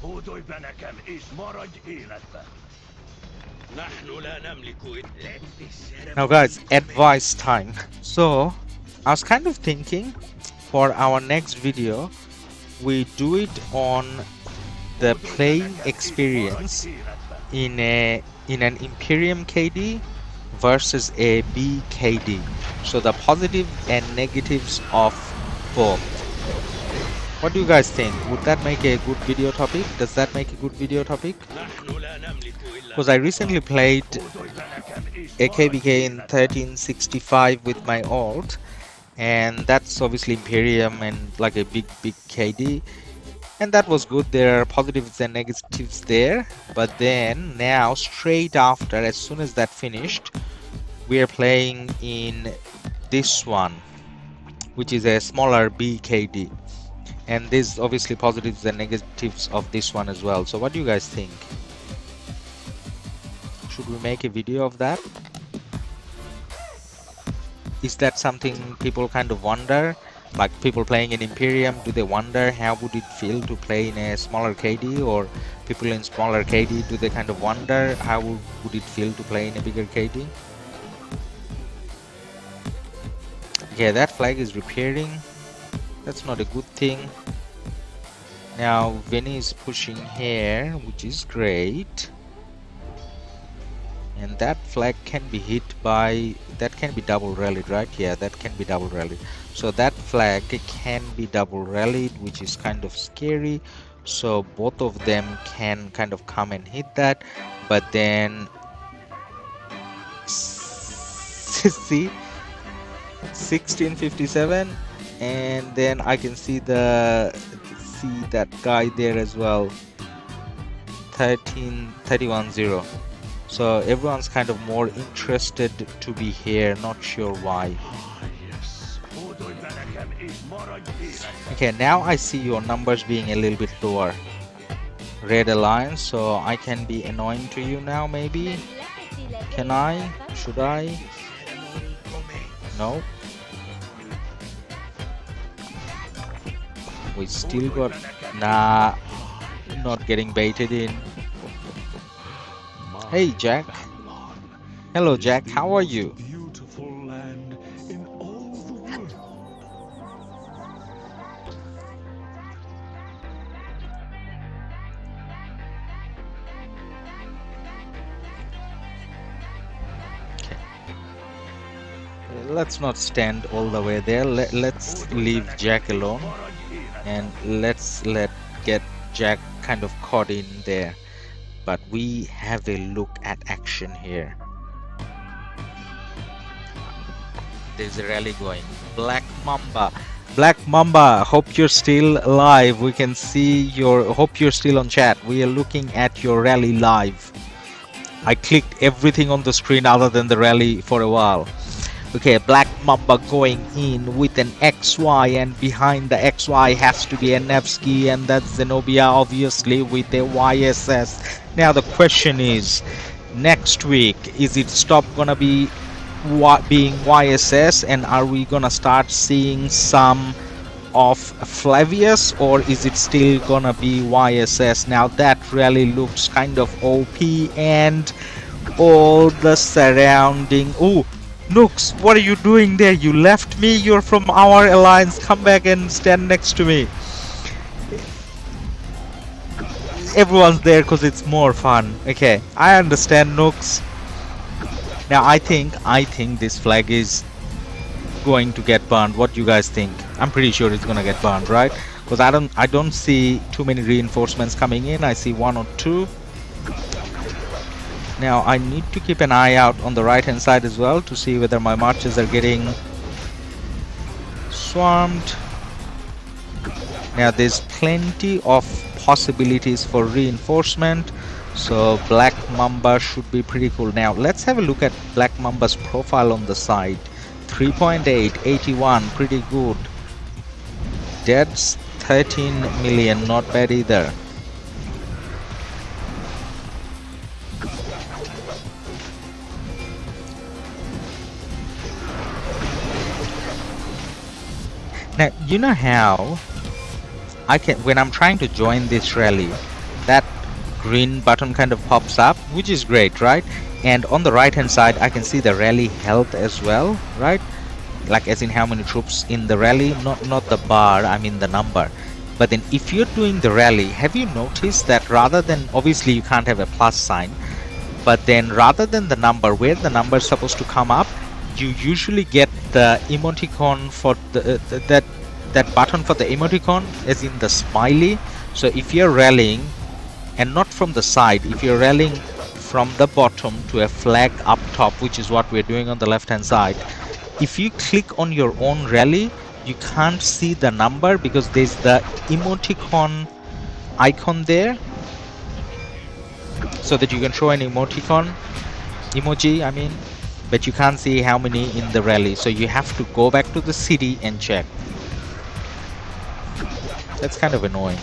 Hódolj be nekem és maradj életben! نحن لا نملك إلا Let the ceremony Now guys, commence. advice time. So I was kind of thinking for our next video we do it on the playing experience in an Imperium KD versus a BKD. So the positive and negatives of both. What do you guys think? Would that make a good video topic? Does that make a good video topic? نحن لا نملك إلا Because I recently played a KvK in 1365 with my alt, and that's obviously Imperium and like a big KD, and that was good. There are positives and negatives there, but then now straight after, as soon as that finished, we are playing in this one, which is a smaller BKD, and there's obviously positives and negatives of this one as well. So what do you guys think? Should we make a video of that? Is that something people kind of wonder? Like people playing in Imperium, do they wonder how would it feel to play in a smaller KD? Or people in smaller KD, do they kind of wonder how would it feel to play in a bigger KD? Yeah, that flag is repairing. That's not a good thing. Now Vinny is pushing here, which is great. And that flag can be hit by, that can be double rallied, right? Yeah, that can be double rallied. So that flag can be double rallied, which is kind of scary. So both of them can kind of come and hit that, but then see 1657, and then I can see that guy there as well, 310. So everyone's kind of more interested to be here, not sure why. Yes. Hódolj be nekem és maradj életben! Okay, now I see your numbers being a little bit lower. Red Alliance, so I can be annoying to you now maybe? Can I? Should I? ceremony commence. No. We still got, nah, not getting baited in. My Hey Jack. Babylon Hello is Jack, the how are most you? beautiful land in all the world. Let's not stand all the way there. Let's leave Jack alone, and let's get Jack kind of caught in there. But we have a look at action here. There's a rally going. Black Mamba, hope you're still alive. We can see your, hope you're still on chat. We are looking at your rally live. I clicked everything on the screen other than the rally for a while. Okay, Black Mamba going in with an XY, and behind the XY has to be a Nevsky, and that's Zenobia obviously with a YSS. Now the question is, next week, is it stop gonna be being YSS, and are we gonna start seeing some of Flavius, or is it still gonna be YSS? Now that really looks kind of OP, and all the surrounding. Oh, Nooks, what are you doing there? You left me. You're from our alliance. Come back and stand next to me. Everyone's there because it's more fun. Okay, I understand, Nooks. Now I think this flag is going to get burned. What do you guys think? I'm pretty sure it's gonna get burned, right? Because I don't see too many reinforcements coming in. I see one or two. Now I need to keep an eye out on the right hand side as well to see whether my marches are getting swarmed. Now there's plenty of possibilities for reinforcement, so Black Mamba should be pretty cool. Now let's have a look at Black Mamba's profile on the side. 3.8, 81, pretty good. Deaths 13 million, not bad either. Now you know how I can, when I'm trying to join this rally, that green button kind of pops up, which is great, right? And on the right hand side I can see the rally health as well, right? Like as in how many troops in the rally, not the bar, I mean the number. But then if you're doing the rally, have you noticed that rather than, obviously you can't have a plus sign, but then rather than the number, where the number is supposed to come up, you usually get the emoticon for that button for the emoticon as in the smiley. So if you're rallying, and not from the side, if you're rallying from the bottom to a flag up top, which is what we're doing on the left hand side, if you click on your own rally, you can't see the number because there's the emoticon icon there, so that you can show an emoji I mean, but you can't see how many in the rally, so you have to go back to the city and check. That's kind of annoying.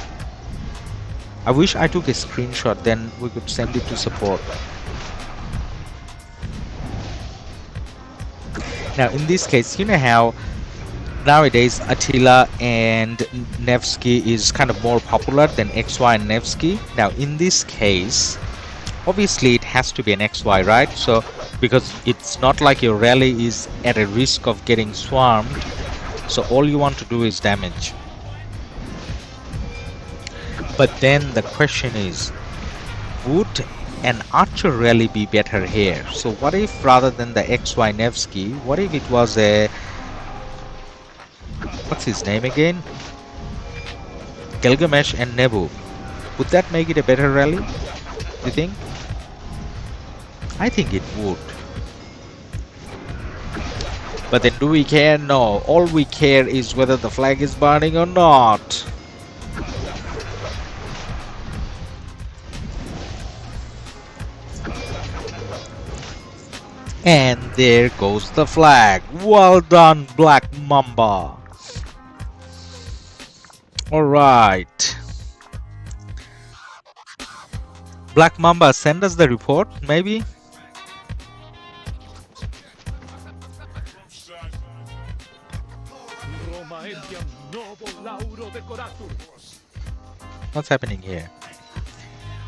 I wish I took a screenshot, then we could send it to support. Now in this case, you know how nowadays Attila and Nevsky is kind of more popular than XY and Nevsky. Now in this case, obviously it has to be an XY, right? So because it's not like your rally is at a risk of getting swarmed, so all you want to do is damage. But then the question is, would an archer rally be better here? So what if rather than the XY Nevsky, what if it was a, what's his name again? Gilgamesh and Nebu. Would that make it a better rally? Do you think? I think it would. But then do we care? No. All we care is whether the flag is burning or not. And there goes the flag. Well done, Black Mamba. Alright. Black Mamba, send us the report, maybe? What's happening here?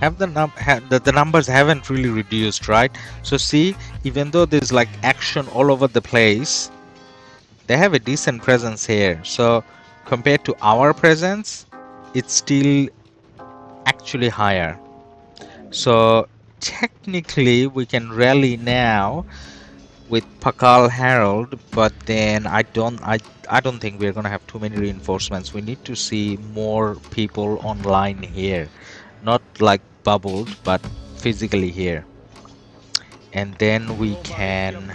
Have the numbers haven't really reduced, right? So see, even though there's like action all over the place, they have a decent presence here. So compared to our presence, it's still actually higher. So technically we can rally now with Pakal Herald, but then I don't think we're gonna have too many reinforcements. We need to see more people online here, not like bubbled, but physically here. And then we can,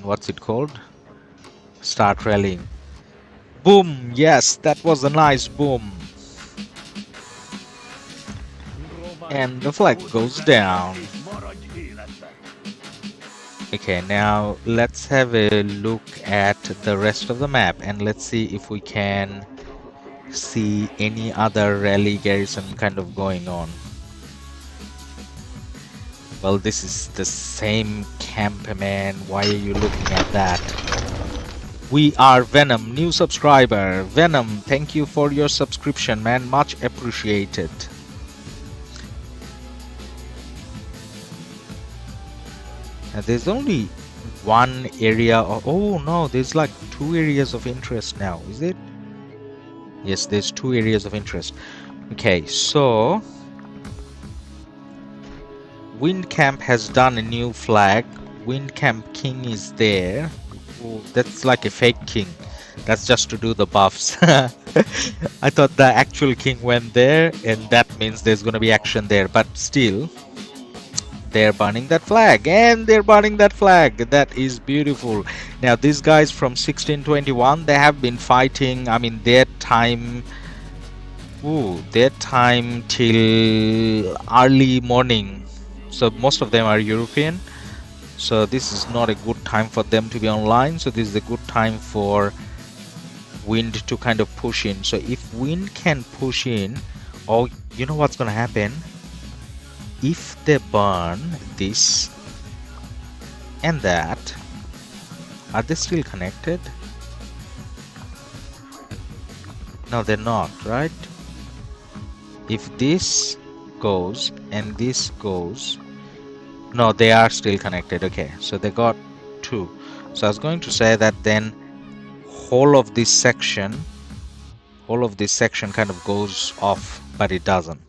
what's it called? Start rallying. Boom! Yes, that was a nice boom. And the flag goes down. Okay, now let's have a look at the rest of the map and let's see if we can see any other rally garrison kind of going on. Well, this is the same camp, man. Why are you looking at that? We are Venom, new subscriber. Venom, thank you for your subscription, man. Much appreciated. There's only one area of, oh no, there's like 2 areas of interest now, is it? Yes, there's 2 areas of interest. Okay, so Wind Camp has done a new flag. Wind Camp King is there. Oh, that's like a fake king. That's just to do the buffs. I thought the actual king went there, and that means there's gonna be action there, but still they're burning that flag, and they're burning that flag. That is beautiful. Now these guys from 1621, they have been fighting. I mean, their time till early morning, so most of them are European, so this is not a good time for them to be online. So this is a good time for Wind to kind of push in. So if Wind can push in, oh, you know what's gonna happen? If they burn this and that, are they still connected? No, they're not, right? If this goes and this goes, no, they are still connected. Okay, so they got 2. So I was going to say that then whole of this section kind of goes off, but it doesn't.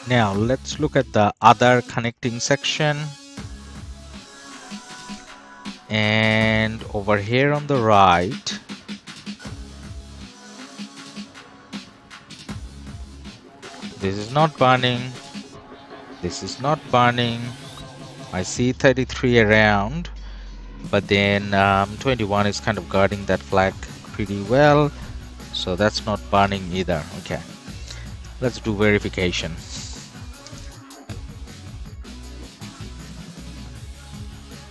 Now let's look at the other connecting section, and over here on the right, this is not burning, this is not burning. I see 33 around, but then 21 is kind of guarding that flag pretty well, so that's not burning either. Okay, let's do verification.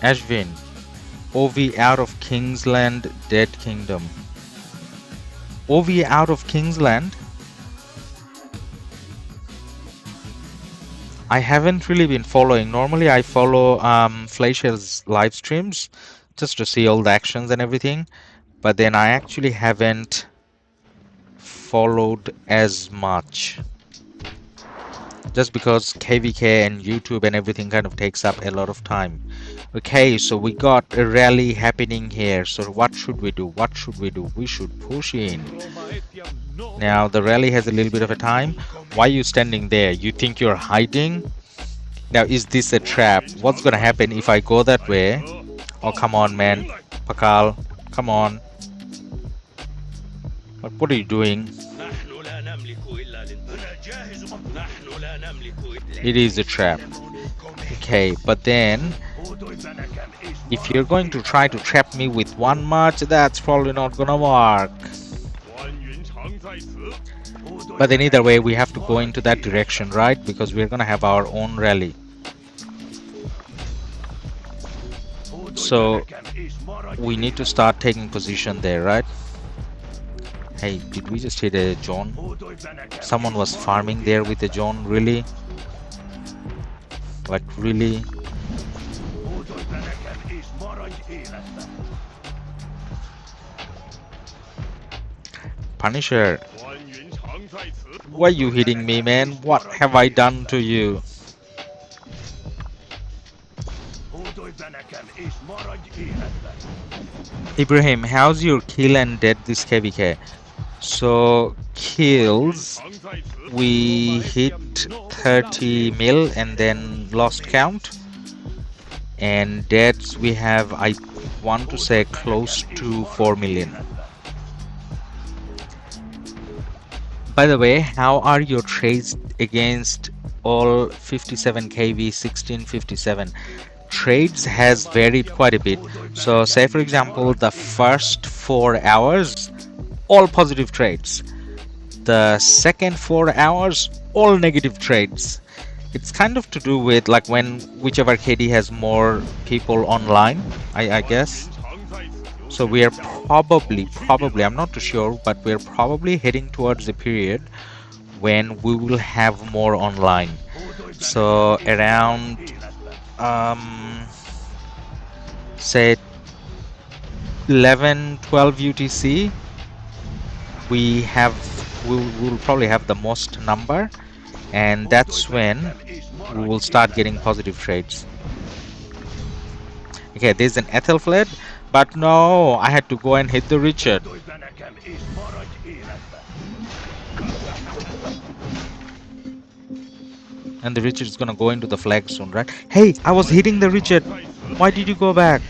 Ashvin, OV out of Kingsland, Dead Kingdom. OV out of Kingsland? I haven't really been following. Normally I follow Fleischer's live streams just to see all the actions and everything, but then I actually haven't followed as much, just because KvK and YouTube and everything kind of takes up a lot of time. Okay, so we got a rally happening here. So what should we do? What should we do? We should push in. Now the rally has a little bit of a time. Why are you standing there? You think you're hiding? Now is this a trap? What's gonna happen if I go that way? Oh, come on, man. Pakal, come on. What are you doing? It is a trap. Okay, but then if you're going to try to trap me with 1 march, that's probably not gonna work. But then either way, we have to go into that direction, right? Because we're gonna have our own rally. So we need to start taking position there, right? Hey, did we just hit a John? Someone was farming there with a John, really? Like, really? Punisher, why are you hitting me, man? What have I done to you? Ibrahim, how's your kill and dead this KvK? So kills, we hit 30 mil and then lost count, and deaths we have, I want to say, close to 4 million. By the way, how are your trades against all 57 KV 1657? Trades has varied quite a bit. So say for example, the first 4 hours, all positive trades. The second 4 hours, all negative trades. It's kind of to do with like when whichever KD has more people online, I guess. So we are probably, I'm not too sure, but we're probably heading towards a period when we will have more online. So around say 11-12 UTC, we will probably have the most number, and that's when we will start getting positive trades. Okay, there's an Ethel fled, but no, I had to go and hit the Richard. And the Richard is gonna go into the flag soon, right? Hey, I was hitting the Richard. Why did you go back?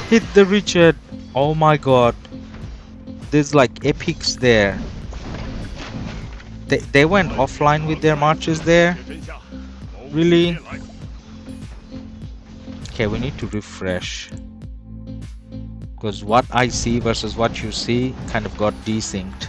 Hit the Richard. Oh my god. There's like epics there. They went offline with their marches there. Really? Okay, we need to refresh. Because what I see versus what you see kind of got desynced.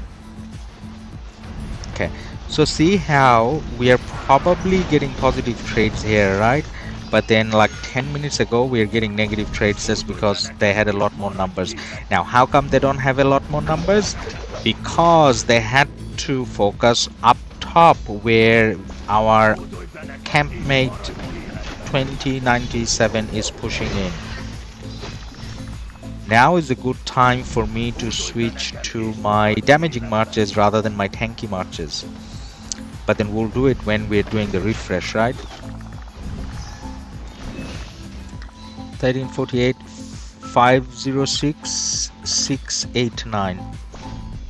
Okay, so see how we are probably getting positive trades here, right? But then like 10 minutes ago we are getting negative trades just because they had a lot more numbers. Now how come they don't have a lot more numbers? Because they had to focus up top where our campmate 2097 is pushing in. Now is a good time for me to switch to my damaging marches rather than my tanky marches. But then we'll do it when we're doing the refresh, right? 1348 506 689.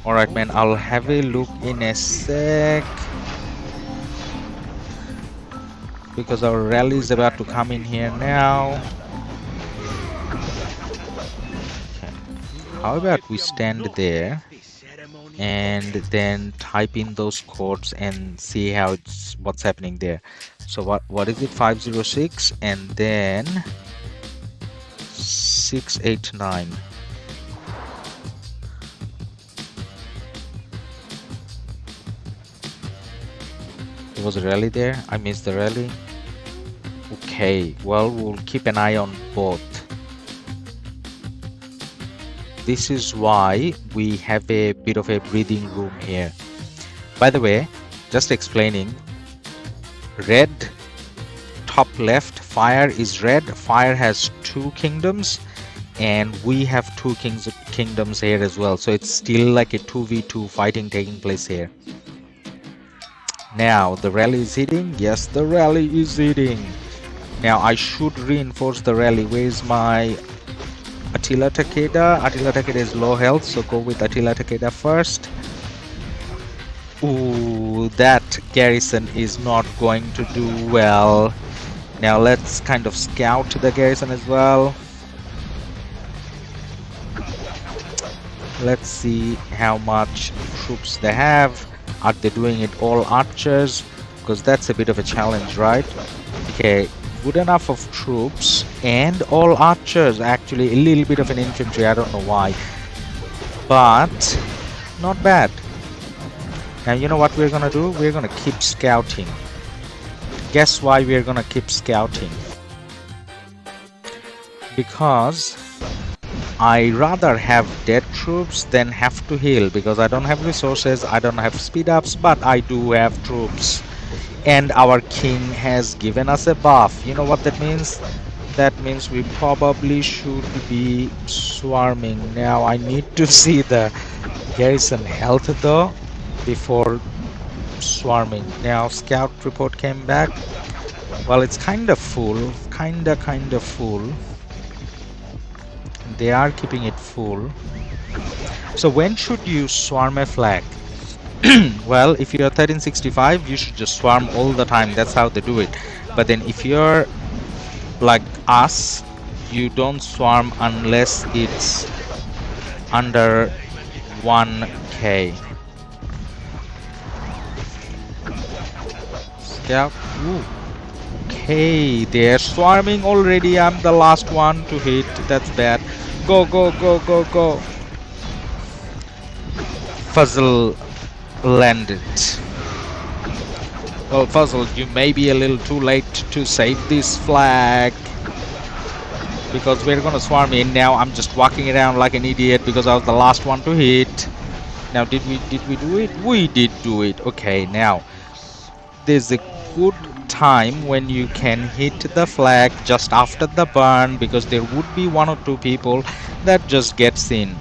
Alright man, I'll have a look in a sec, because our rally is about to come in here now. Okay. How about we stand there and then type in those codes and see how what's happening there. So what is it? 506 and then 689. There was a rally there. I missed the rally. Okay, well, we'll keep an eye on both. This is why we have a bit of a breathing room here. By the way, just explaining, red top left, fire is red. Fire has 2 kingdoms and we have 2 kingdoms here as well, so it's still like a 2v2 fighting taking place here. Now the rally is hitting. Yes, the rally is hitting. Now I should reinforce the rally. Where is my Attila Takeda? Attila Takeda is low health, so go with Attila Takeda first. Ooh, that garrison is not going to do well. Now let's kind of scout the garrison as well. Let's see how much troops they have. Are they doing it all archers? Because that's a bit of a challenge, right? Okay, good enough of troops and all archers. Actually a little bit of an infantry, I don't know why, but not bad. Now you know what we're gonna do? We're gonna keep scouting. Guess why we're gonna keep scouting? Because I rather have dead troops than have to heal, because I don't have resources, I don't have speed ups, but I do have troops. And our king has given us a buff. You know what that means? That means we probably should be swarming. Now I need to see the garrison health though before swarming. Now scout report came back. Well, it's kind of full, kind of full. They are keeping it full. So when should you swarm a flag? Well, if you're 1365, you should just swarm all the time. That's how they do it. But then if you're like us, you don't swarm unless it's under 1k. Scout. Ooh. Okay, they're swarming already. I'm the last one to hit. That's bad. Go, go, go, go, go. Fuzzle landed. Well, Fuzzle, you may be a little too late to save this flag because we're gonna swarm in now. I'm just walking around like an idiot because I was the last one to hit. Now, did we do it? We did do it. Okay, now there's a good time when you can hit the flag just after the burn because there would be one or two people that just gets in.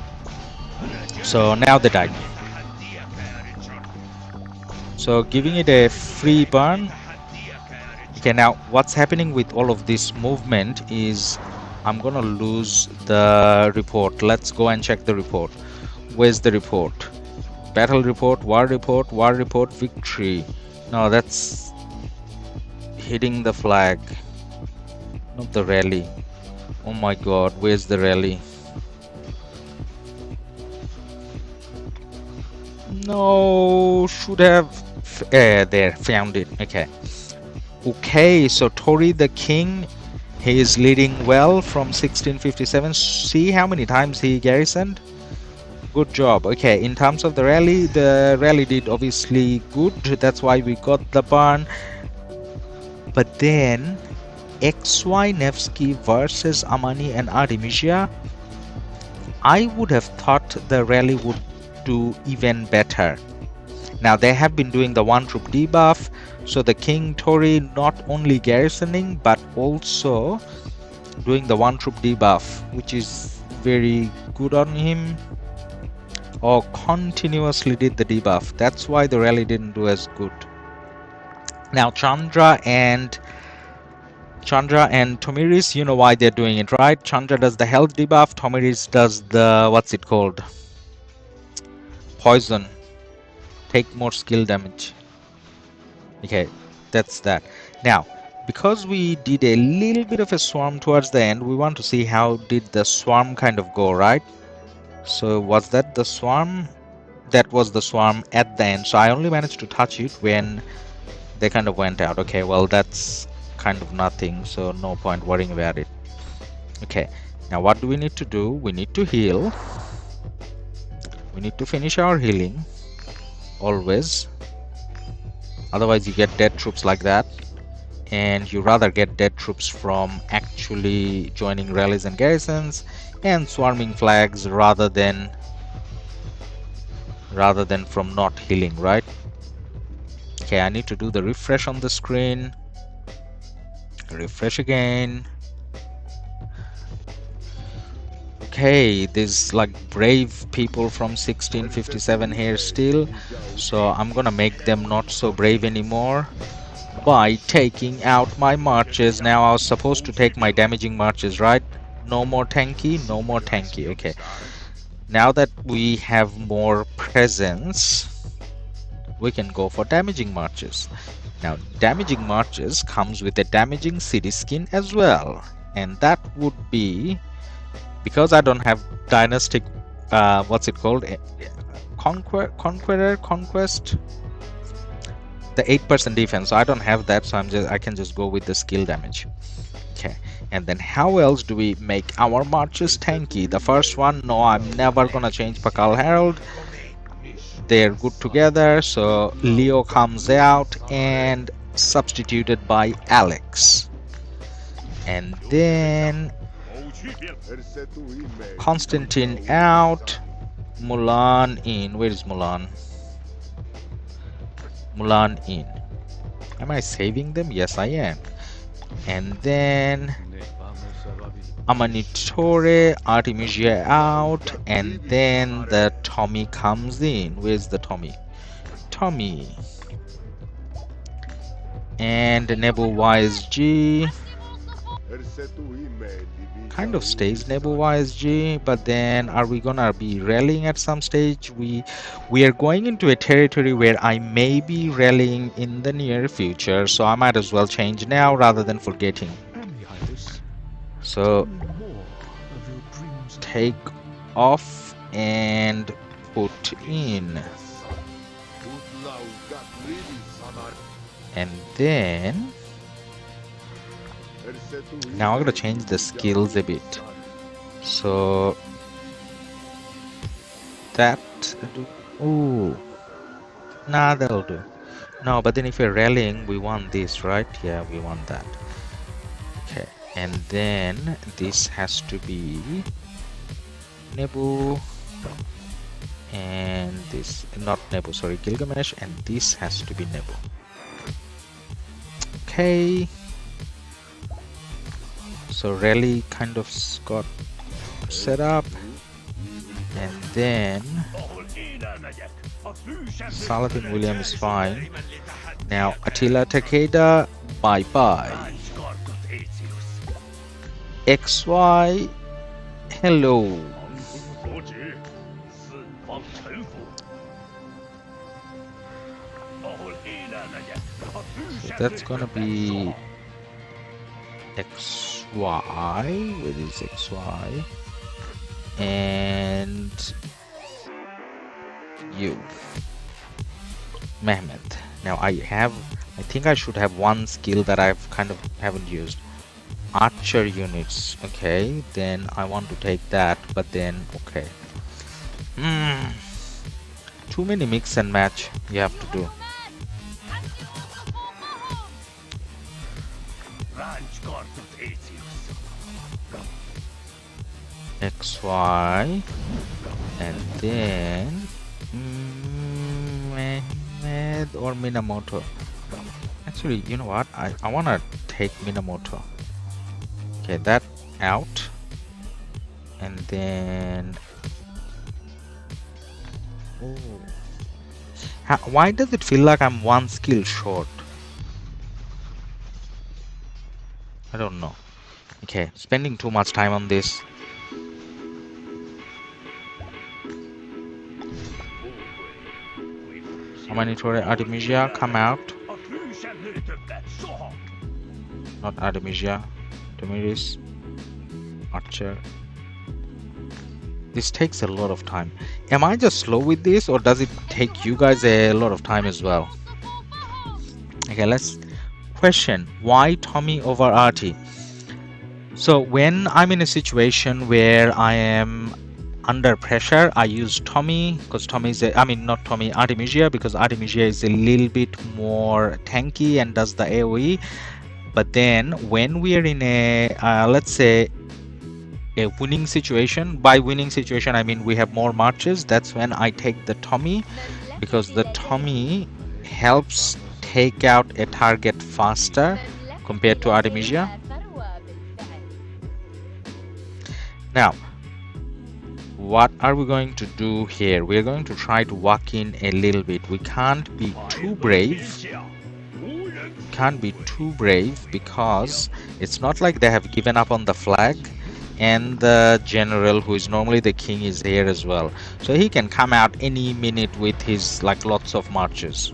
So now they died. So giving it a free burn. Okay, now what's happening with all of this movement is I'm gonna lose the report. Let's go and check the report. Where's the report? Battle report, war report, victory. No, that's hitting the flag, not the rally. Oh my god, where's the rally? No, should have there, found it. Okay, so Tori the king, he is leading well from 1657. See how many times he garrisoned. Good job. Okay, in terms of the rally did obviously good. That's why we got the burn. But then XY Nevsky versus Amani and Artemisia, I would have thought the rally would do even better. Now they have been doing the one troop debuff, so the King Tori not only garrisoning but also doing the one troop debuff, which is very good on him. Or continuously did the debuff. That's why the rally didn't do as good. Now Chandra and Tomiris, you know why they're doing it, right? Chandra does the health debuff, Tomiris does the, what's it called? Poison. Take more skill damage. Okay, that's that. Now, because we did a little bit of a swarm towards the end, we want to see how did the swarm kind of go, right? So was that the swarm? That was the swarm at the end. So I only managed to touch it when they kind of went out. Okay, well that's kind of nothing, so no point worrying about it. Okay, now what do we need to do? We need to heal. We need to finish our healing always, otherwise you get dead troops like that, and you rather get dead troops from actually joining rallies and garrisons and swarming flags rather than from not healing, right? Okay, I need to do the refresh on the screen. Refresh again. Okay, there's like brave people from 1657 here still, so I'm gonna make them not so brave anymore by taking out my marches. Now I was supposed to take my damaging marches, right? No more tanky, no more tanky. Okay, now that we have more presence, we can go for damaging marches. Now damaging marches comes with a damaging city skin as well, and that would be, because I don't have dynastic, what's it called, conquest, the 8% defense, so I don't have that, so I can just go with the skill damage. Okay, and then how else do we make our marches tanky? The first one, no, I'm never gonna change Pakal Herald. They're good together, so Leo comes out and substituted by Alex, and then Constantine out, Mulan in. Where is Mulan? Mulan in. Am I saving them? Yes, I am. And then Amanitore, Artemisia out, and then the Tommy comes in. Where's the Tommy? Tommy. And Nebu YSG kind of stays Nebu YSG, but then are we gonna be rallying at some stage? We are going into a territory where I may be rallying in the near future, so I might as well change now rather than forgetting. So take off and put in, and then now I'm gonna change the skills a bit, so that, ooh, nah, that'll do. No, but then if we're rallying, we want this, right? Yeah, we want that. Okay, and then this has to be Nebu, and this, not Nebu, sorry, Gilgamesh, and this has to be Nebu. Okay, so rally kind of got set up, and then ahol élelmegyek, a fűsebb Saladin William is fine. Now Attila Takeda, bye bye. Kartot Écius. XY, hello. 所指四方臣服。ahol élelmegyek, a fűsebb That's gonna be XY. Where is XY? And you, Mehmet. Now I think I should have one skill that I've kind of haven't used. Archer units. Okay, then I want to take that, but then okay. Too many mix and match you have to do. Ráncs kartot Écius. XY, and then Mehmet or Minamoto. Actually, you know what? I want to take Minamoto. Okay, that out, and then why does it feel like I'm one skill short? I don't know. Okay, spending too much time on this. Humanitarian Artemisia, come out. A fűsebb többet soha. Not Artemisia. Demiris. Archer. This takes a lot of time. Am I just slow with this, or does it take you guys a lot of time as well? Okay, let's question. Why Tommy over Artie? So when I'm in a situation where I am under pressure, I use Tommy because Tommy is not Tommy, Artemisia, because Artemisia is a little bit more tanky and does the AoE. But then when we are in a let's say a winning situation, by winning situation I mean we have more marches, that's when I take the Tommy, because the Tommy helps take out a target faster compared to Artemisia. Now what are we going to do here? We're going to try to walk in a little bit. We can't be too brave. Can't be too brave because it's not like they have given up on the flag, and the general, who is normally the king, is here as well, so he can come out any minute with his like lots of marches.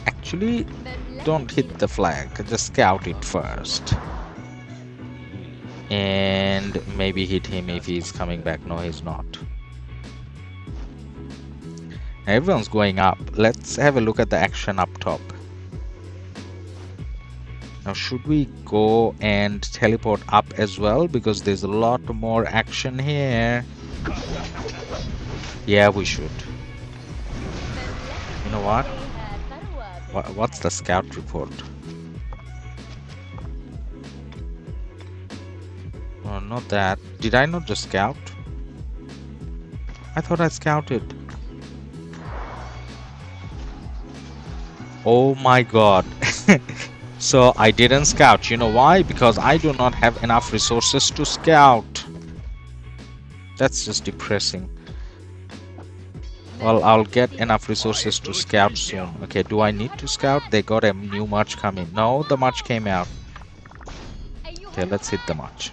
Actually, don't hit the flag, just scout it first and maybe hit him if he's coming back. No, he's not. Everyone's going up. Let's have a look at the action up top. Now should we go and teleport up as well, because there's a lot more action here? Yeah, we should. You know what? What's the scout report? Oh, not that. Did I not just scout? I thought I scouted. Oh my god. So I didn't scout. You know why? Because I do not have enough resources to scout. That's just depressing. Well, I'll get enough resources to scout soon. Okay, do I need to scout? They got a new march coming. No, the march came out. Okay, let's hit the march.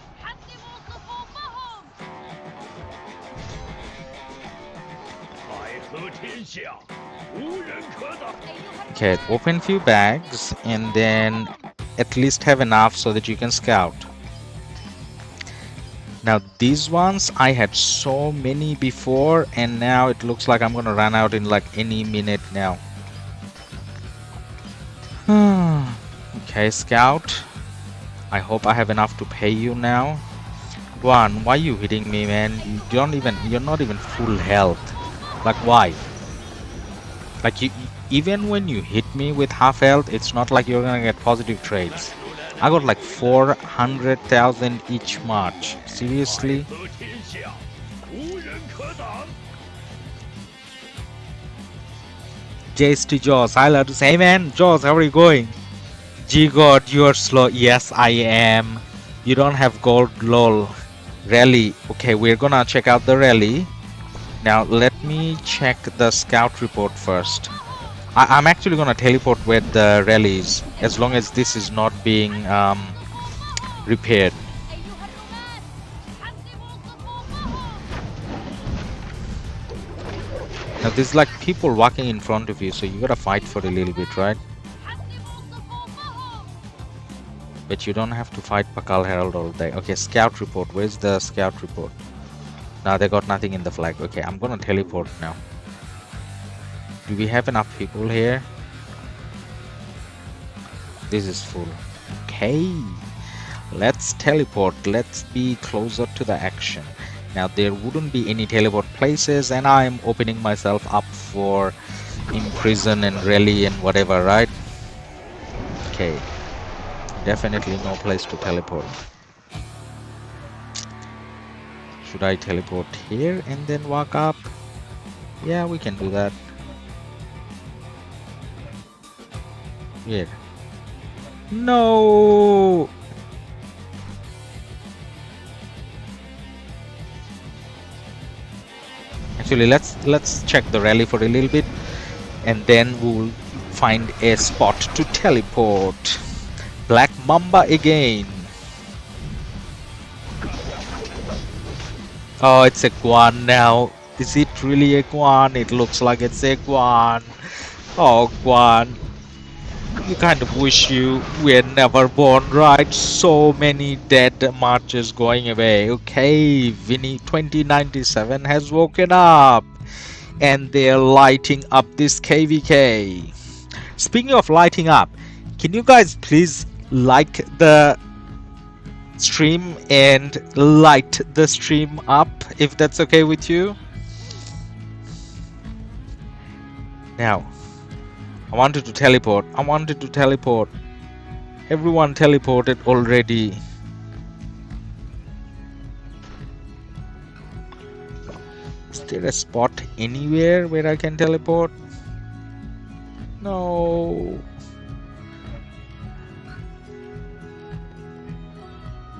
Okay, open few bags and then at least have enough so that you can scout. Now these ones, I had so many before and now it looks like I'm gonna run out in like any minute now. Okay, scout. I hope I have enough to pay you now. One, why are you hitting me, man? You're not even full health. Like, why? Like, even when you hit me with half health, it's not like you're gonna get positive trades. I got like 400,000 each march. Seriously? 则天下无人可挡。 Jace to Jaws. Hi Ladus. Hey man, Jaws, how are you going? G God, you are slow. Yes, I am. You don't have gold, lol. Rally. Okay, we're gonna check out the rally. Now let me check the scout report first. I'm actually gonna teleport where the rally is, as long as this is not being repaired. Now there's like people walking in front of you, so you gotta fight for a little bit, right? But you don't have to fight Pakal Herald all day. Okay, scout report. Where's the scout report? Now they got nothing in the flag. Okay, I'm gonna teleport now. Do we have enough people here? This is full. Okay, let's teleport. Let's be closer to the action. Now there wouldn't be any teleport places, and I'm opening myself up for imprison and rally and whatever, right? Okay, definitely no place to teleport. Should I teleport here and then walk up? Yeah, we can do that. Here. No! Actually, let's check the rally for a little bit, and then we'll find a spot to teleport. Black Mamba again. Oh, it's a Guan now. Is it really a Guan? It looks like it's a Guan. Oh, Guan. You kind of wish you were never born, right? So many dead marches going away. Okay, Vinny 2097 has woken up, and they're lighting up this KvK. Speaking of lighting up, can you guys please like the stream and light the stream up, if that's okay with you? Now, I wanted to teleport. Everyone teleported already. Is there a spot anywhere where I can teleport? No.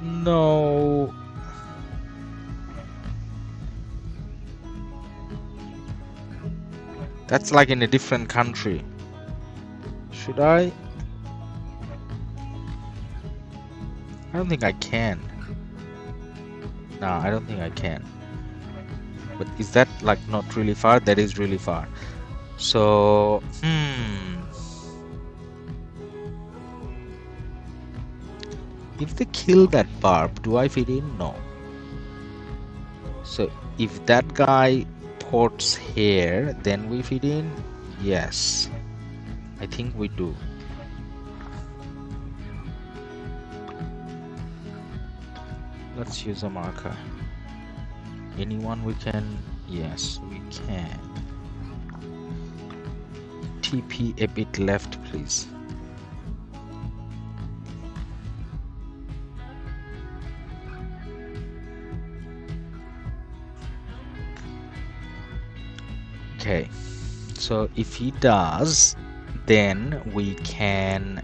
No. That's like in a different country. Should I? I don't think I can. No, I don't think I can. But is that like not really far? That is really far. So, if they kill that barb, do I fit in? No. So if that guy ports here, then we fit in? Yes. I think we do. Let's use a marker. Anyone we can? Yes, we can. TP a bit left, please. Okay, so if he does, then we can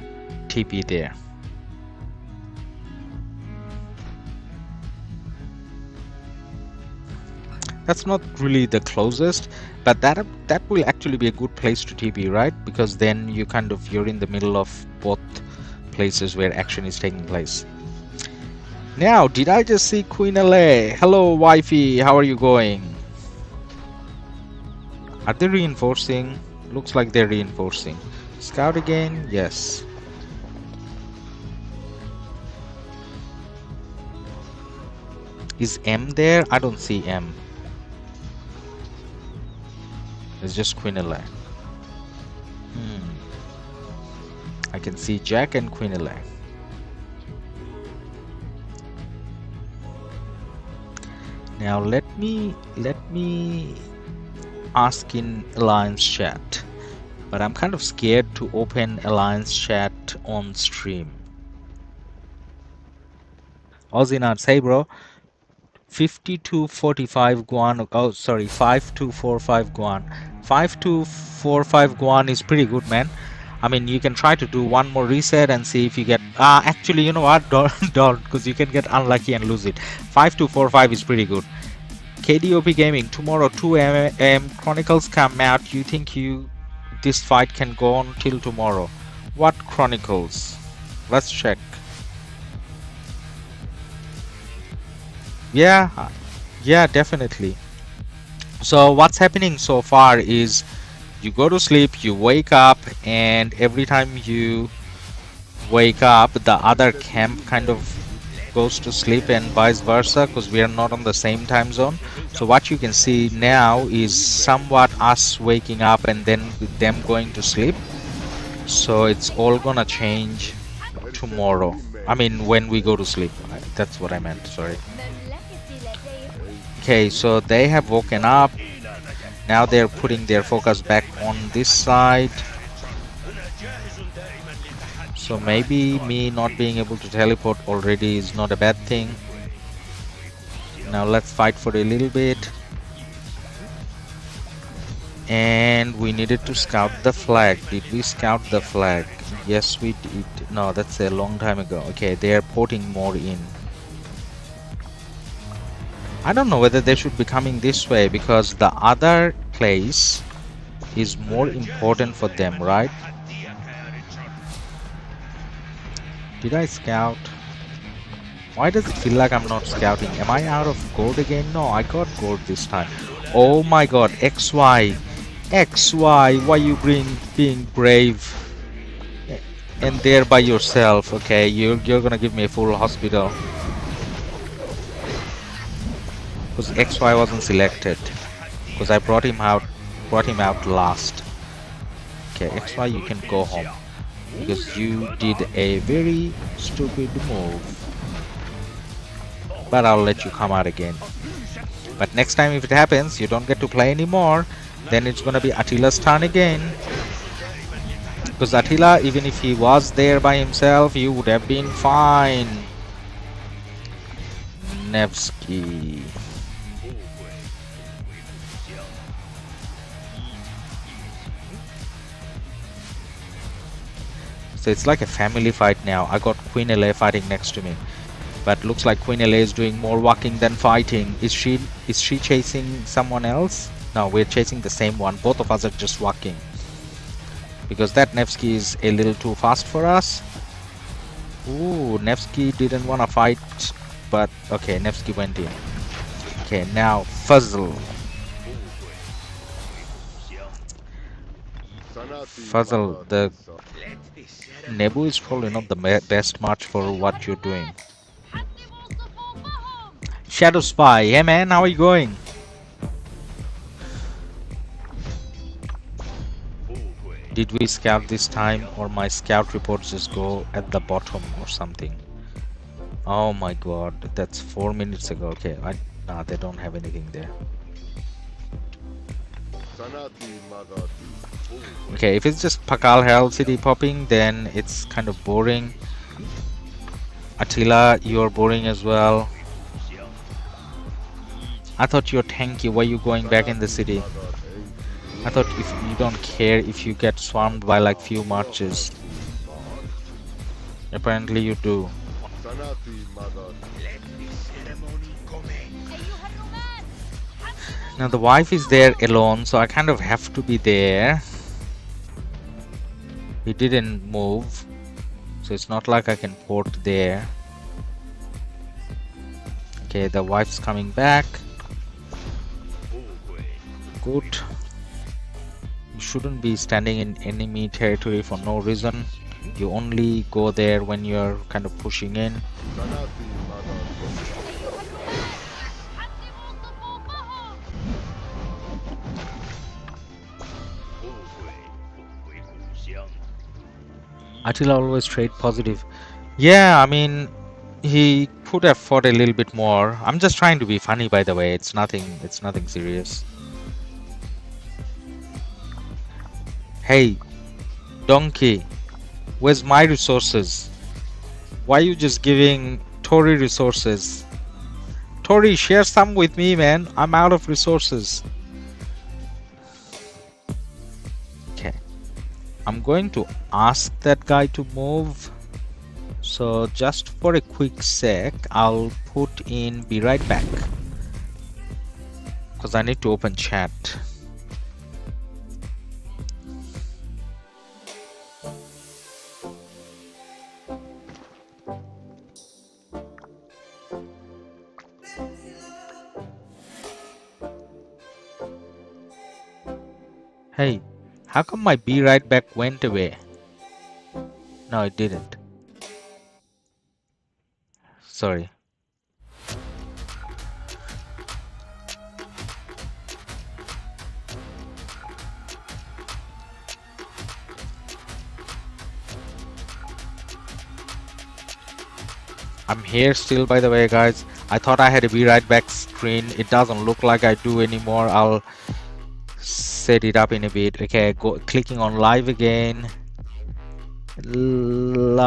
TP there. That's not really the closest, but that will actually be a good place to TP, right? Because then you're in the middle of both places where action is taking place. Now, did I just see Queen LA? Hello, wifey, how are you going? Are they reinforcing? Looks like they're reinforcing. Scout again? Yes. Is M there? I don't see M. It's just Queen LA. I can see Jack and Queen LA. Now let me ask in Alliance chat. but I'm kind of scared to open Alliance chat on stream. Aussie Nuts, hey bro. 5245 Guan. Oh, sorry, 5245 Guan. 5245 Guan is pretty good, man. I mean, you can try to do one more reset and see if you get. Actually, you know what? Don't, because you can get unlucky and lose it. 5245 is pretty good. KDOP Gaming, tomorrow 2 a.m. Chronicles come out. You think this fight can go on till tomorrow? What Chronicles? Let's check. Yeah, definitely. So what's happening so far is you go to sleep, you wake up, and every time you wake up, the other camp kind of goes to sleep and vice versa, because we are not on the same time zone. So what you can see now is somewhat us waking up and then with them going to sleep. So it's all gonna change tomorrow. I mean, when we go to sleep. That's what I meant, sorry. Okay, so they have woken up. Now they're putting their focus back on this side. So maybe me not being able to teleport already is not a bad thing. Now let's fight for a little bit. And we needed to scout the flag. Did we scout the flag? Yes, we did. No, that's a long time ago. Okay, they're porting more in. I don't know whether they should be coming this way because the other place is more important for them, right? Did I scout? Why does it feel like I'm not scouting? Am I out of gold again? No, I got gold this time. Oh my god, XY. XY, why you being brave? And there by yourself. Okay, you're gonna give me a full hospital. Because XY wasn't selected. Because I brought him out last. Okay, XY, you can go home. Because you did a very stupid move. But I'll let you come out again. But next time if it happens, you don't get to play anymore, then it's gonna be Attila's turn again. Because Attila, even if he was there by himself, he would have been fine. Nevsky. So it's like a family fight now. I got Queen LA fighting next to me. But looks like Queen LA is doing more walking than fighting. Is she chasing someone else? No, we're chasing the same one. Both of us are just walking. Because that Nevsky is a little too fast for us. Ooh, Nevsky didn't want to fight. But okay, Nevsky went in. Okay, now Fuzzle. Fuzzle, the Nebu is probably not the best match for what you're doing. Shadow Spy, hey man, how are you going? Did we scout this time or my scout reports just go at the bottom or something? Oh my god, that's 4 minutes ago. Okay, nah, they don't have anything there. Okay, if it's just Pakal Herald City popping, then it's kind of boring. Attila, you're boring as well. I thought you're tanky. Why are you going back in the city? I thought if you don't care if you get swarmed by like few marches. Apparently you do. Now the wife is there alone, so I kind of have to be there. He didn't move, so it's not like I can port there. Okay, the wife's coming back. Good. You shouldn't be standing in enemy territory for no reason. You only go there when you're kind of pushing in. Attila always trade positive. Yeah, I mean, he could have fought a little bit more. I'm just trying to be funny, by the way. It's nothing serious. Hey, donkey, where's my resources? Why are you just giving Tori resources? Tori, share some with me, man. I'm out of resources. Okay. I'm going to ask that guy to move. So just for a quick sec, I'll put in be right back. Because I need to open chat. Hey, how come my be right back went away? No, it didn't. Sorry. I'm here still, by the way, guys. I thought I had a be right back screen. It doesn't look like I do anymore. I'll set it up in a bit. Okay, clicking on live again. Live.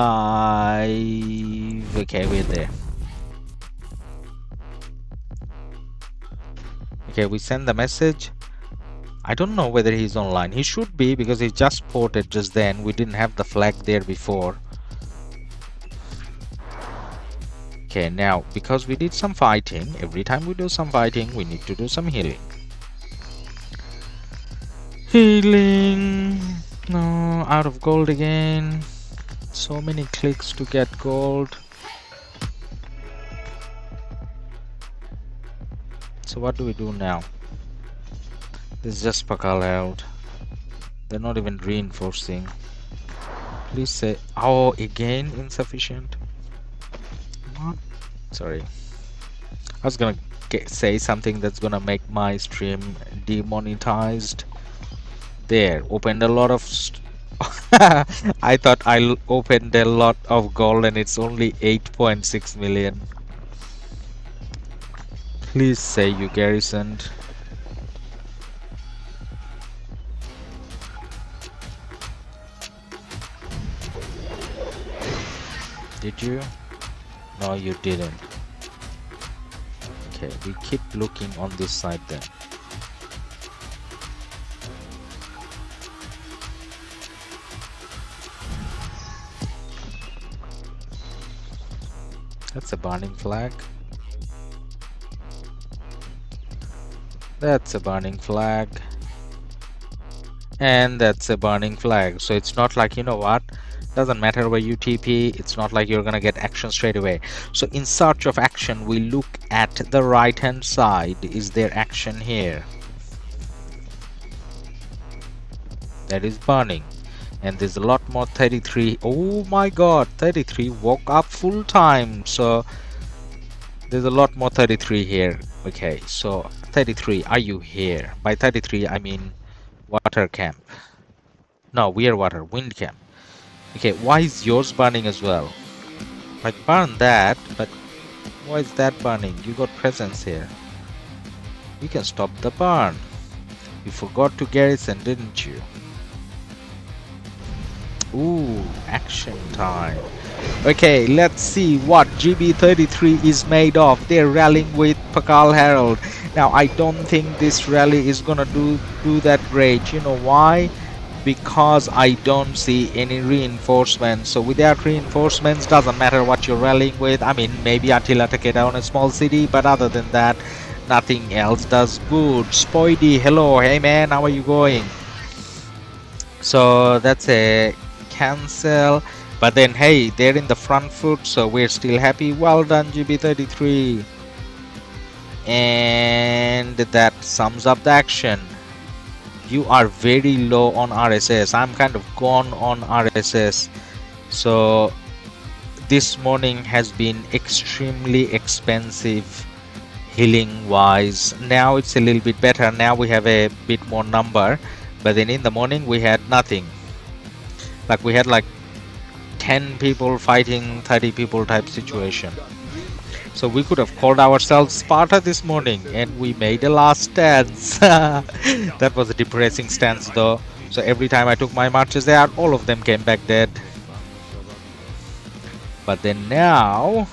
Okay, we're there. Okay, we send the message. I don't know whether he's online. He should be, because he just ported just then. We didn't have the flag there before. Okay, now because we did some fighting, every time we do some fighting, we need to do some healing. Healing. No, out of gold again. So many clicks to get gold. So what do we do now? This is just Pakal held. They're not even reinforcing. Please say, oh, again insufficient. What? Sorry. I was gonna say something that's gonna make my stream demonetized. There, opened a lot of I thought I opened a lot of gold and it's only 8.6 million. Please say you garrisoned. Did you? No, you didn't. Okay, we keep looking on this side then. That's a burning flag. That's a burning flag. And that's a burning flag. So it's not like, you know what? Doesn't matter where you TP, it's not like you're gonna get action straight away. So in search of action, we look at the right hand side. Is there action here? That is burning. And there's a lot more. 33. Oh my god, 33 woke up full time. So there's a lot more 33 here. Okay, so 33, are you here? By 33 I mean water camp. No, we are water, wind camp. Okay, why is yours burning as well? Like, burn that, but why is that burning? You got presence here. You can stop the burn. You forgot to garrison, didn't you? Ooh, action time. Okay, let's see what GB33 is made of. They're rallying with Pakal Herald. Now, I don't think this rally is gonna do that great. You know why? Because I don't see any reinforcements. So without reinforcements, doesn't matter what you're rallying with. I mean, maybe Attila Takeda on a small city, but other than that, nothing else does good. Spoidy, hello, hey man, how are you going? So that's a cancel, but then hey, they're in the front foot, so we're still happy. Well done, GB33. And that sums up the action. You are very low on RSS. I'm kind of gone on RSS. So this morning has been extremely expensive healing wise. Now it's a little bit better. Now we have a bit more number, but then in the morning we had nothing. Like we had like 10 people fighting 30 people type situation. So we could have called ourselves Sparta this morning and we made a last stance. That was a depressing stance though. So every time I took my marches there, all of them came back dead. But then now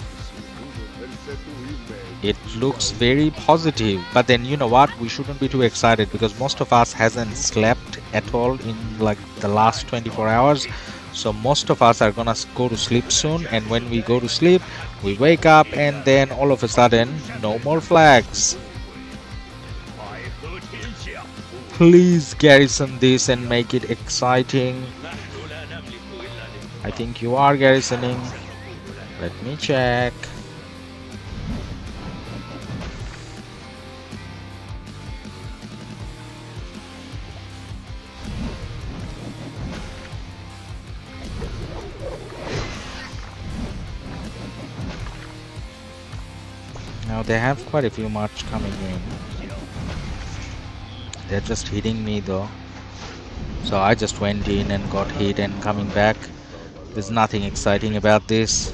it looks very positive. But then you know what, we shouldn't be too excited because most of us hasn't slept at all in like the last 24 hours. So most of us are gonna go to sleep soon, and when we go to sleep we wake up and then all of a sudden no more flags. Please garrison this and make it exciting. I think you are garrisoning. Let me check. Now they have quite a few march coming in. They're just hitting me though. So I just went in and got hit and coming back. There's nothing exciting about this.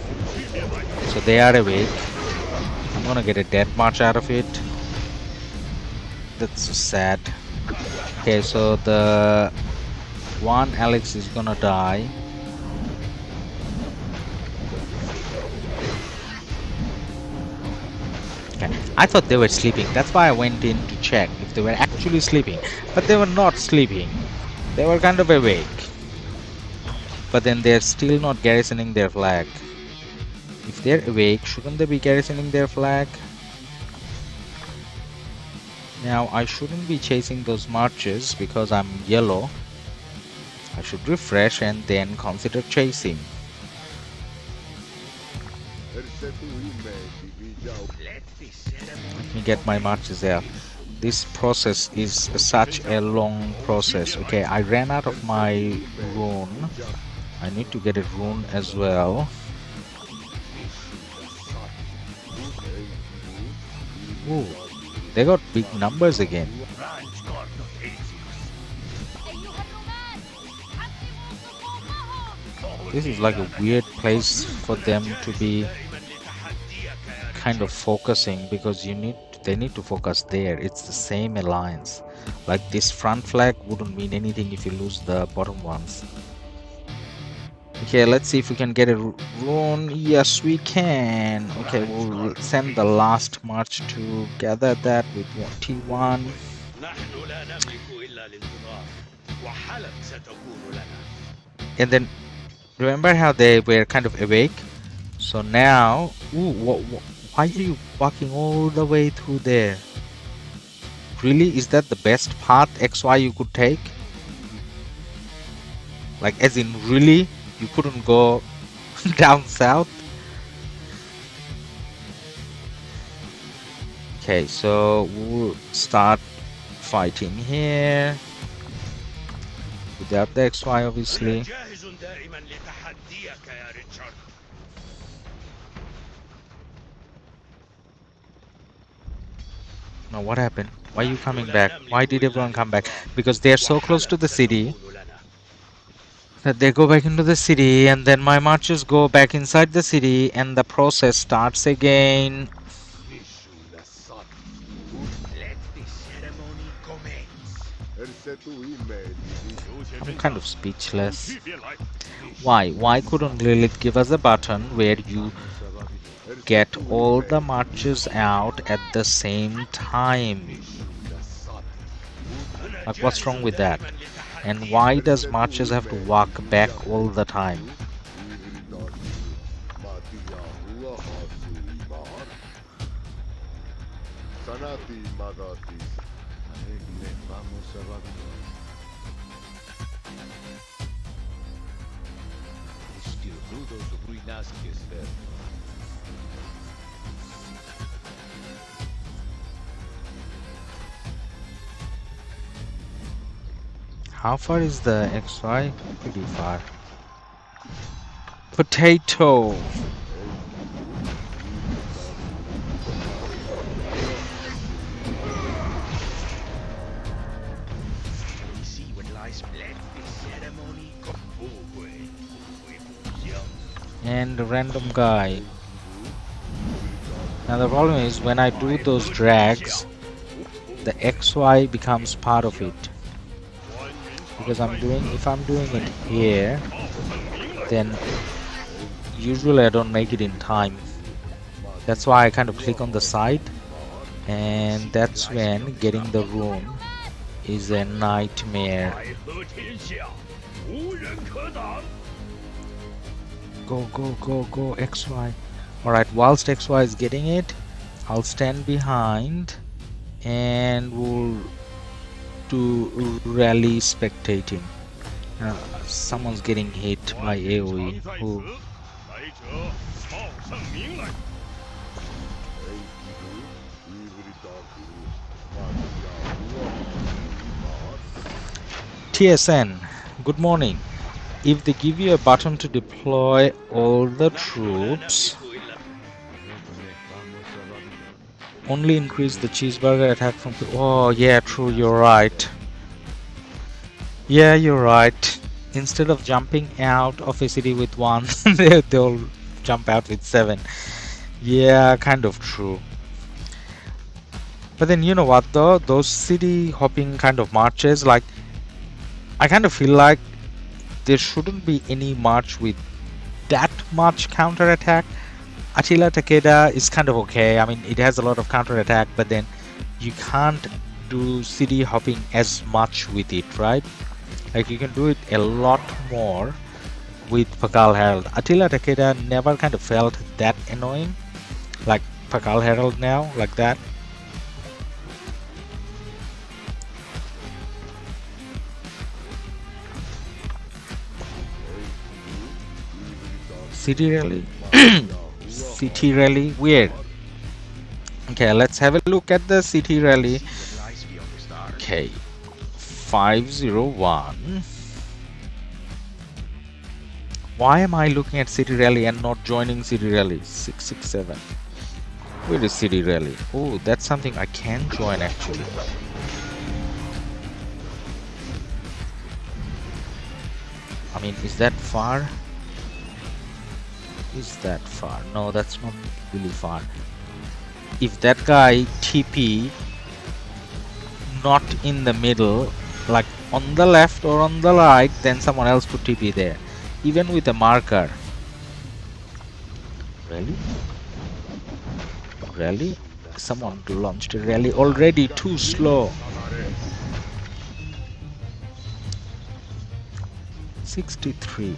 So they are awake. I'm gonna get a death march out of it. That's so sad. Okay, so the one Alex is gonna die. Okay. I thought they were sleeping. That's why I went in to check if they were actually sleeping. But they were not sleeping. They were kind of awake. But then they're still not garrisoning their flag. If they're awake, shouldn't they be garrisoning their flag? Now I shouldn't be chasing those marches because I'm yellow. I should refresh and then consider chasing. Let me get my marches there. This process is such a long process. Okay, I ran out of my rune. I need to get a rune as well. Ooh, they got big numbers again. This is like a weird place for them to be kind of focusing because they need to focus there. It's the same alliance. Like this front flag wouldn't mean anything if you lose the bottom ones. Okay, let's see if we can get a rune. Yes, we can. Okay, we'll send the last march to gather that with T1. And then remember how they were kind of awake? So now, ooh, why are you walking all the way through there? Really? Is that the best path XY you could take? Like, as in, really? You couldn't go down south? Okay, so we'll start fighting here. Without the XY, obviously. Now what happened? Why are you coming back? Why did everyone come back? Because they are so close to the city that they go back into the city, and then my marchers go back inside the city and the process starts again. I'm kind of speechless. Why couldn't Lilith give us a button where you get all the marches out at the same time? Like, what's wrong with that? And why does marches have to walk back all the time? How far is the XY? Pretty far. Potato! And a random guy. Now the problem is when I do those drags, the XY becomes part of it. because if I'm doing it here, then usually I don't make it in time. That's why I kind of click on the side, and that's when getting the rune is a nightmare. 海河天下，无人可挡。 Go, go, go, go, XY. Alright, whilst XY is getting it, I'll stand behind and we'll do rally spectating. Someone's getting hit by AoE. Who? 来者报上名来。 TSN, good morning. If they give you a button to deploy all the troops, only increase the cheeseburger attack from... Oh yeah, true, you're right. Yeah, you're right. Instead of jumping out of a city with 1, they'll jump out with 7. Yeah, kind of true. But then you know what though, those city hopping kind of marches, like, I kind of feel like there shouldn't be any march with that much counter attack. Attila Takeda is kind of okay. I mean, it has a lot of counter attack, but then you can't do city hopping as much with it, right? Like, you can do it a lot more with Pakal Herald. Attila Takeda never kind of felt that annoying like Pakal Herald now, like that. City rally. City rally, weird. Okay, let's have a look at the city rally. Okay, 501. Why am I looking at city rally and not joining city rally? 667. Where is city rally? Oh, that's something I can join actually. I mean, is that far? Is that far? No, that's not really far. If that guy TP not in the middle, like on the left or on the right, then someone else could TP there, even with a marker. Really? Rally? Someone launched a rally already, too slow. 63.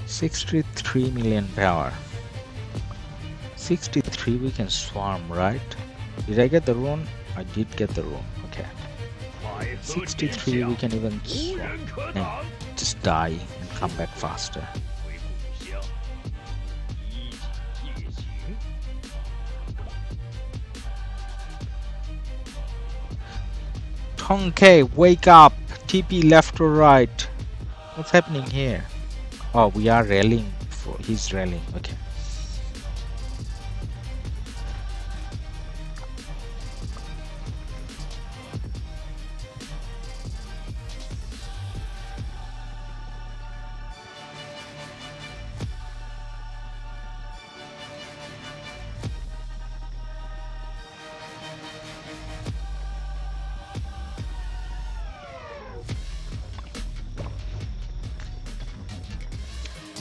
63 million power. 63 we can swarm, right? Did I get the rune? I did get the rune. Okay. 63 we can even swarm and just die and come back faster. Tonkei, wake up! TP left or right? What's happening here? Oh, we are rallying for he's rallying. Okay.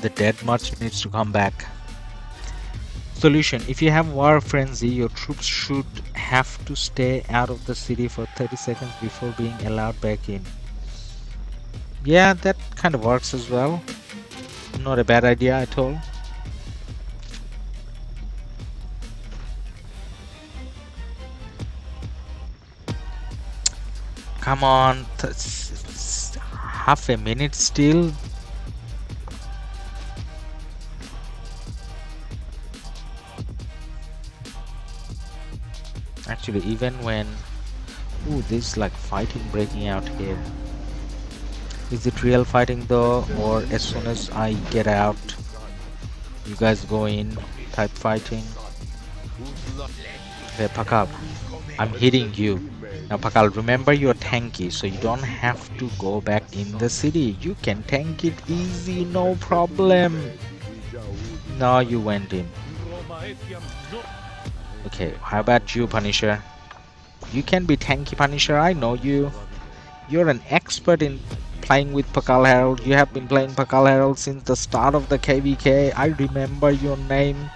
The dead march needs to come back. Solution: if you have war frenzy, your troops should have to stay out of the city for 30 seconds before being allowed back in. Yeah, that kind of works as well. Not a bad idea at all. Come on, half a minute still. Actually, even when... Ooh, there's like fighting breaking out here. Is it real fighting though, or as soon as I get out, you guys go in, type fighting? Okay, Pakal, I'm hitting you. Now Pakal, remember you're tanky, so you don't have to go back in the city. You can tank it easy, no problem. No, you went in. Okay, how about you, Punisher? You can be tanky Punisher. I know you. You're an expert in playing with Pakal Herald. You have been playing Pakal Herald since the start of the KvK. I remember your name.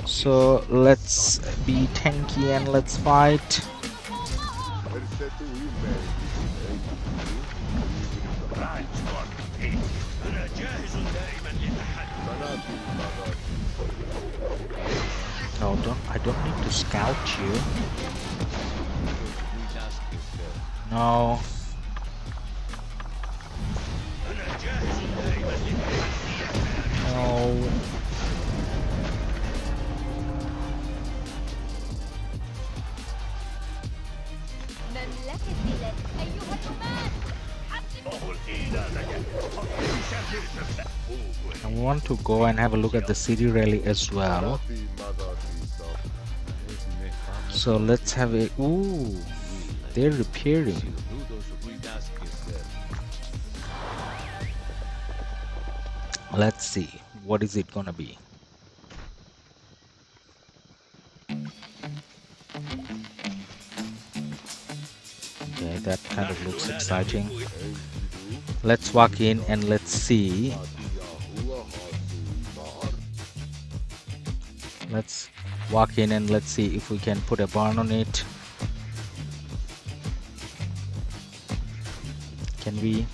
So let's be tanky and let's fight. أنا جاهز دائما للتحدي. No, I don't need to scout you. No. أنا جاهز دائما للتحدي. No. مملكة لد أيها الرومان أقول إلى لك I want to go and have a look at the city rally as well. So let's have a. Ooh, they're repairing. Let's see, what is it gonna be? Okay, that kind of looks exciting. Let's walk in and let's see. Let's walk in and let's see if we can put a barn on it. Can we?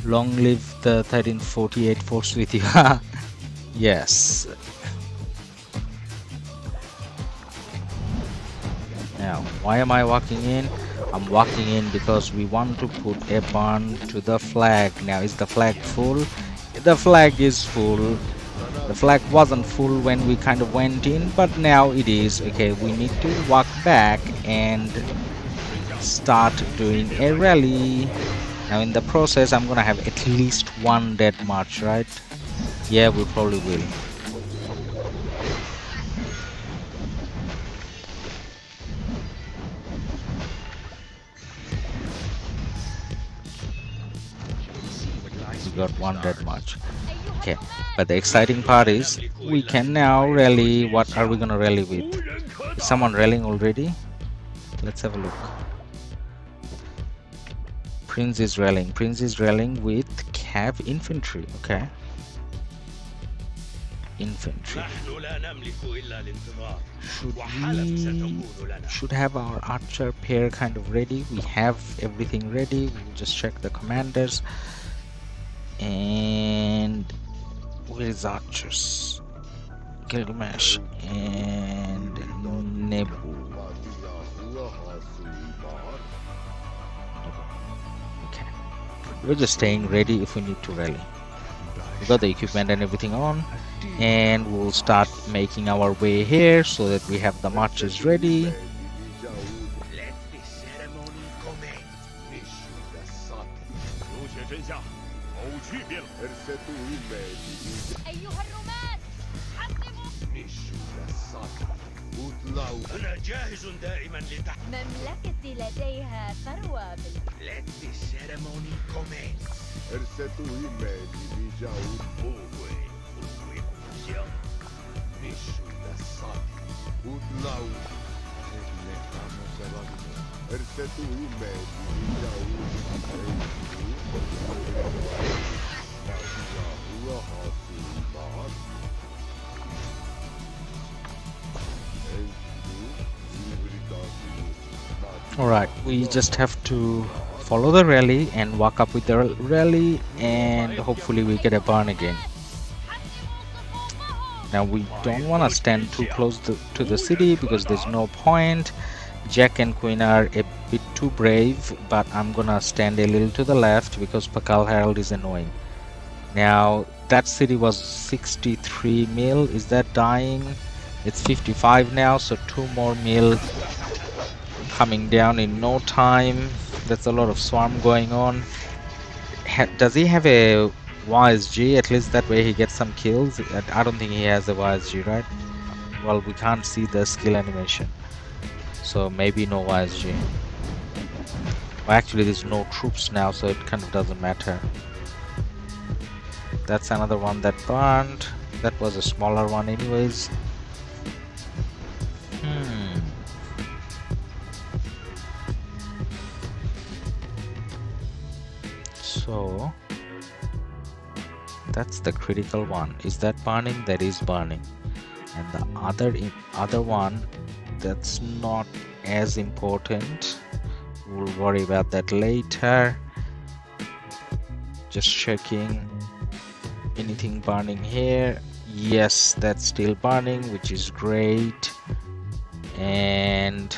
Long live the 1348 force with you. Yes. Now, why am I walking in? I'm walking in because we want to put a barn to the flag. Now, is the flag full? The flag is full. The flag wasn't full when we kind of went in, but now it is. Okay, we need to walk back and start doing a rally. Now in the process, I'm gonna have at least one dead march, right? Yeah, we probably will. We got one dead march. Okay, but the exciting part is we can now rally. What are we gonna rally with? Is someone rallying already? Let's have a look. Prince is rallying. Prince is rallying with Cav infantry. Okay. Infantry. Should have our archer pair kind of ready. We have everything ready. We'll just check the commanders. And where is archers? Gilgamesh and Nebu. Okay, we're just staying ready if we need to rally. We got the equipment and everything on, and we'll start making our way here so that we have the marches ready. Let the ceremony commence. أيها الرومان أنا جاهز دائما لتحدي. مملكتي لديها ثروة Let the ceremony commence. Alright, we just have to follow the rally and walk up with the rally, and hopefully we get a barn again. Now we don't want to stand too close to the city because there's no point. Jack and Queen are a bit too brave, but I'm gonna stand a little to the left because Pakal Herald is annoying. Now that city was 63 mil. Is that dying? It's 55 now, so 2 more mil coming down in no time. That's a lot of swarm going on. Does he have a YSG? At least that way he gets some kills. I don't think he has a YSG, right? Well, we can't see the skill animation, so maybe no YSG. Well, actually there's no troops now, so it kind of doesn't matter. That's another one that burned. That was a smaller one anyways. That's the critical one. Is that burning? That is burning. And the other one, that's not as important. We'll worry about that later. Just checking. Anything burning here? Yes, that's still burning, which is great. And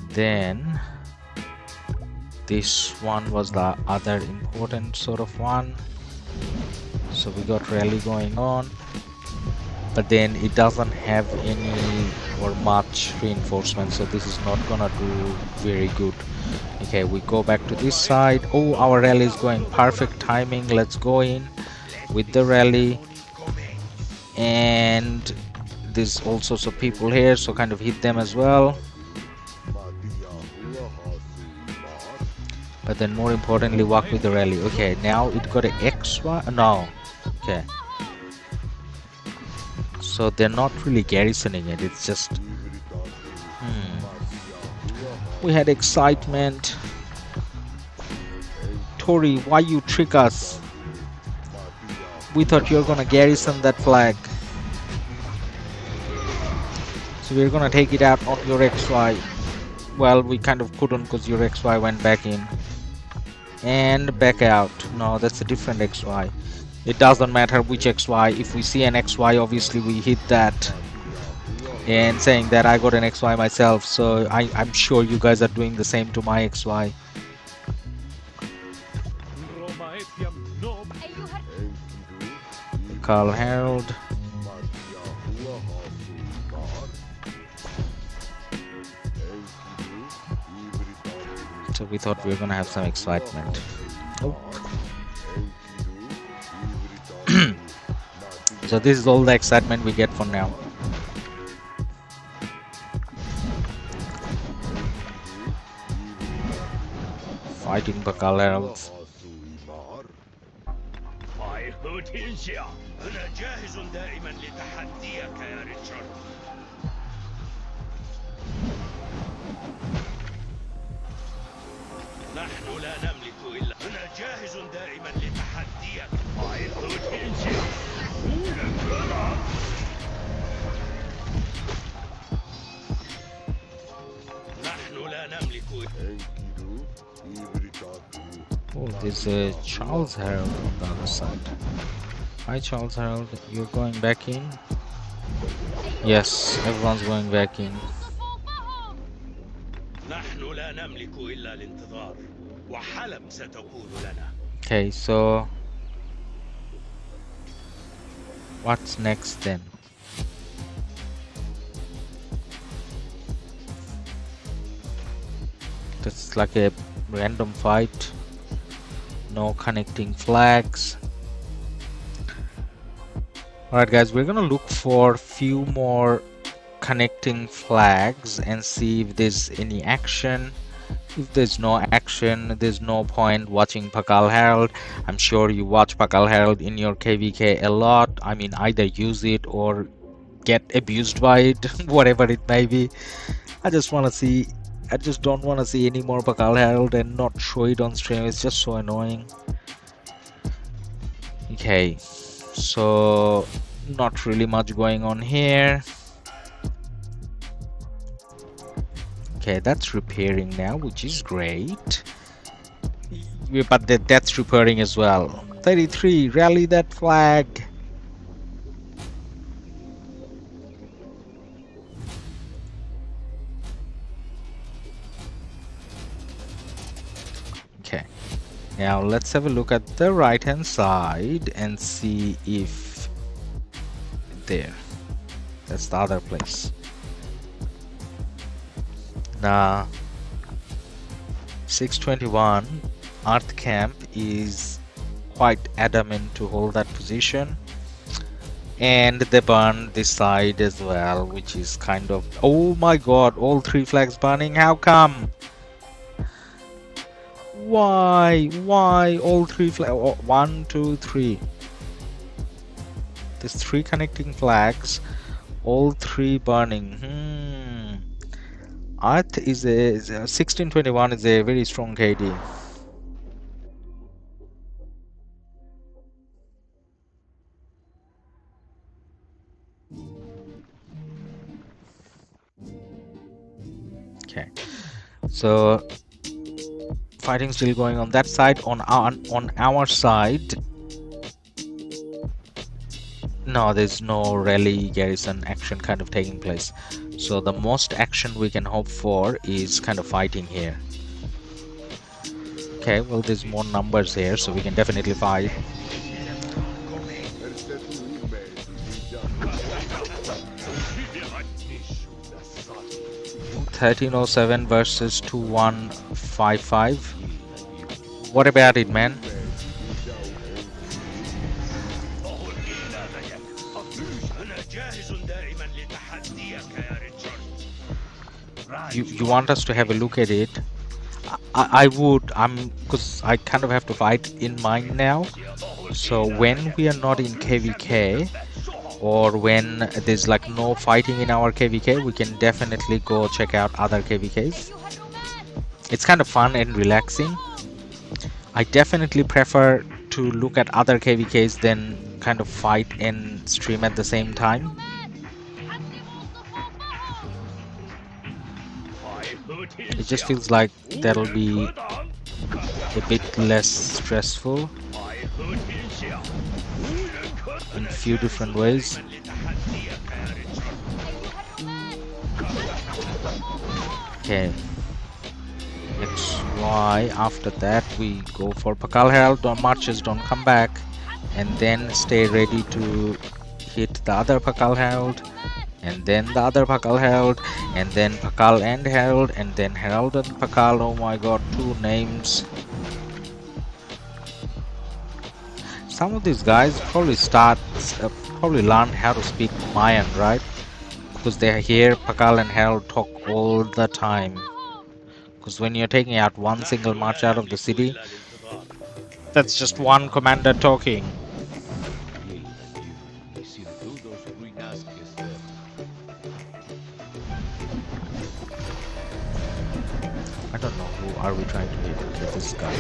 then this one was the other important sort of one. So we got rally going on, but then it doesn't have any or much reinforcement, so this is not gonna do very good. Okay, we go back to this side. Oh, our rally is going perfect timing. Let's go in with the rally. And there's all sorts of people here, so kind of hit them as well. But then more importantly, work with the rally. Okay, now it got an XY. No. Okay. So they're not really garrisoning it. It's just... We had excitement. Tori, why you trick us? We thought you were gonna garrison that flag. So we're gonna take it out on your XY. Well, we kind of couldn't because your XY went back in. And back out. No, that's a different XY. It doesn't matter which XY. If we see an XY, obviously we hit that. And saying that I got an XY myself, so I'm sure you guys are doing the same to my XY. Carl Harold. So we thought we were gonna have some excitement. Oh. So this is all the excitement we get for now. Fighting Bakal Heralds. أنا جاهز دائما لتحديك يا ريتشارد. نحن لا نملك إلا أنا جاهز دائما لتحديك. نحن لا نملك. Oh, there's a Charles Herald on the other side. Hi Charles Herald, you're going back in? Yes, everyone's going back in. نحن لا نملك إلا الانتظار وحلب ستكون لنا. Okay, so what's next then? That's like a random fight. No connecting flags. Alright guys, we're gonna look for few more connecting flags and see if there's any action. If there's no action, there's no point watching Pakal Herald. I'm sure you watch Pakal Herald in your KvK a lot. I mean, either use it or get abused by it, whatever it may be. I just don't want to see any more Pakal Herald and not show it on stream. It's just so annoying. Okay, so not really much going on here. Okay, that's repairing now, which is great. But that's repairing as well. 33, rally that flag. Okay, now let's have a look at the right hand side and see if there, that's the other place. Now 621 Earth Camp is quite adamant to hold that position, and they burn this side as well, which is kind of, oh my god, all three flags burning. How come? Why all three flags? Oh, 1 2 3, there's 3 connecting flags, all 3 burning. Art is a 1621 is a very strong KD. Okay, so fighting still going on that side. On our side, no, there's no rally garrison action kind of taking place. So the most action we can hope for is kind of fighting here. Okay, well, there's more numbers here, so we can definitely fight. 1307 versus 2155. What about it, man? You want us to have a look at it? I would, because I kind of have to fight in mind now. So when we are not in KvK, or when there's like no fighting in our KvK, we can definitely go check out other KvKs. It's kind of fun and relaxing. I definitely prefer to look at other KvKs than kind of fight and stream at the same time. It just feels like that'll be a bit less stressful in a few different ways. Okay, XY. After that we go for Pakal Herald. Marches don't come back, and then stay ready to hit the other Pakal Herald, and then the other Pakal Herald, and then Pakal and Herald, and then Herald and Pakal. Oh my god, 2 names. Some of these guys probably learn how to speak Mayan, right? Because they hear Pakal and Herald talk all the time. Because when you're taking out one single march out of the city, that's just one commander talking. I don't know, who are we trying to hit? Okay, this guy.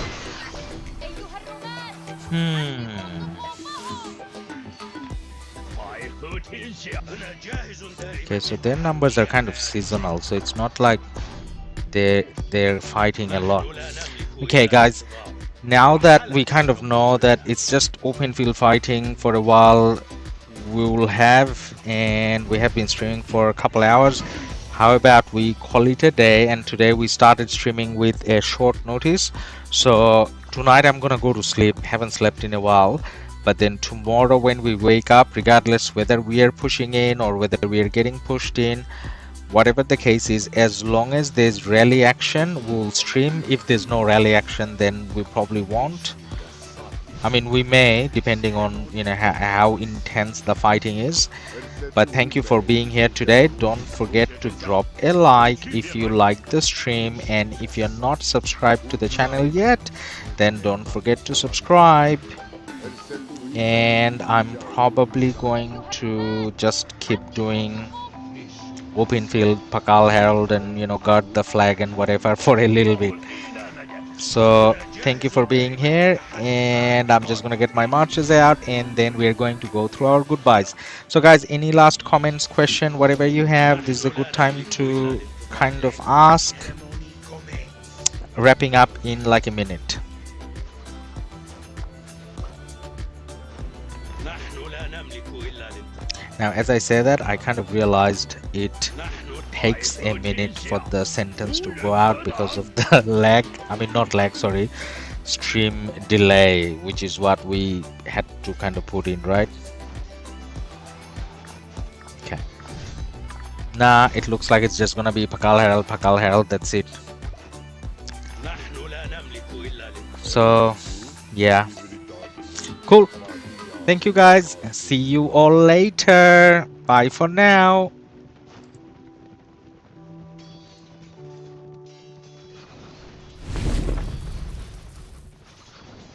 Okay, so their numbers are kind of seasonal, so it's not like they're fighting a lot. Okay guys, now that we kind of know that it's just open field fighting for a while, we will have, and we have been streaming for a couple hours. How about we call it a day? And today we started streaming with a short notice, so tonight I'm gonna go to sleep. Haven't slept in a while, but then tomorrow when we wake up, regardless whether we are pushing in or whether we are getting pushed in, whatever the case is, as long as there's rally action, we'll stream. If there's no rally action, then we probably won't. I mean, we may, depending on how intense the fighting is. But thank you for being here today. Don't forget to drop a like if you like the stream, and if you're not subscribed to the channel yet, then don't forget to subscribe. And I'm probably going to just keep doing open field, Pakal Herald, and guard the flag and whatever for a little bit. So thank you for being here, and I'm just gonna get my marches out, and then we're going to go through our goodbyes. So guys, any last comments, question, whatever you have, this is a good time to kind of ask. Wrapping up in like a minute. Now as I say that, I kind of realized it takes a minute for the sentence to go out because of the lag. I mean, not lag, sorry, stream delay, which is what we had to kind of put in, right? Okay. Nah, it looks like it's just gonna be Pakal Herald, that's it. So yeah, cool. Thank you guys, see you all later. Bye for now.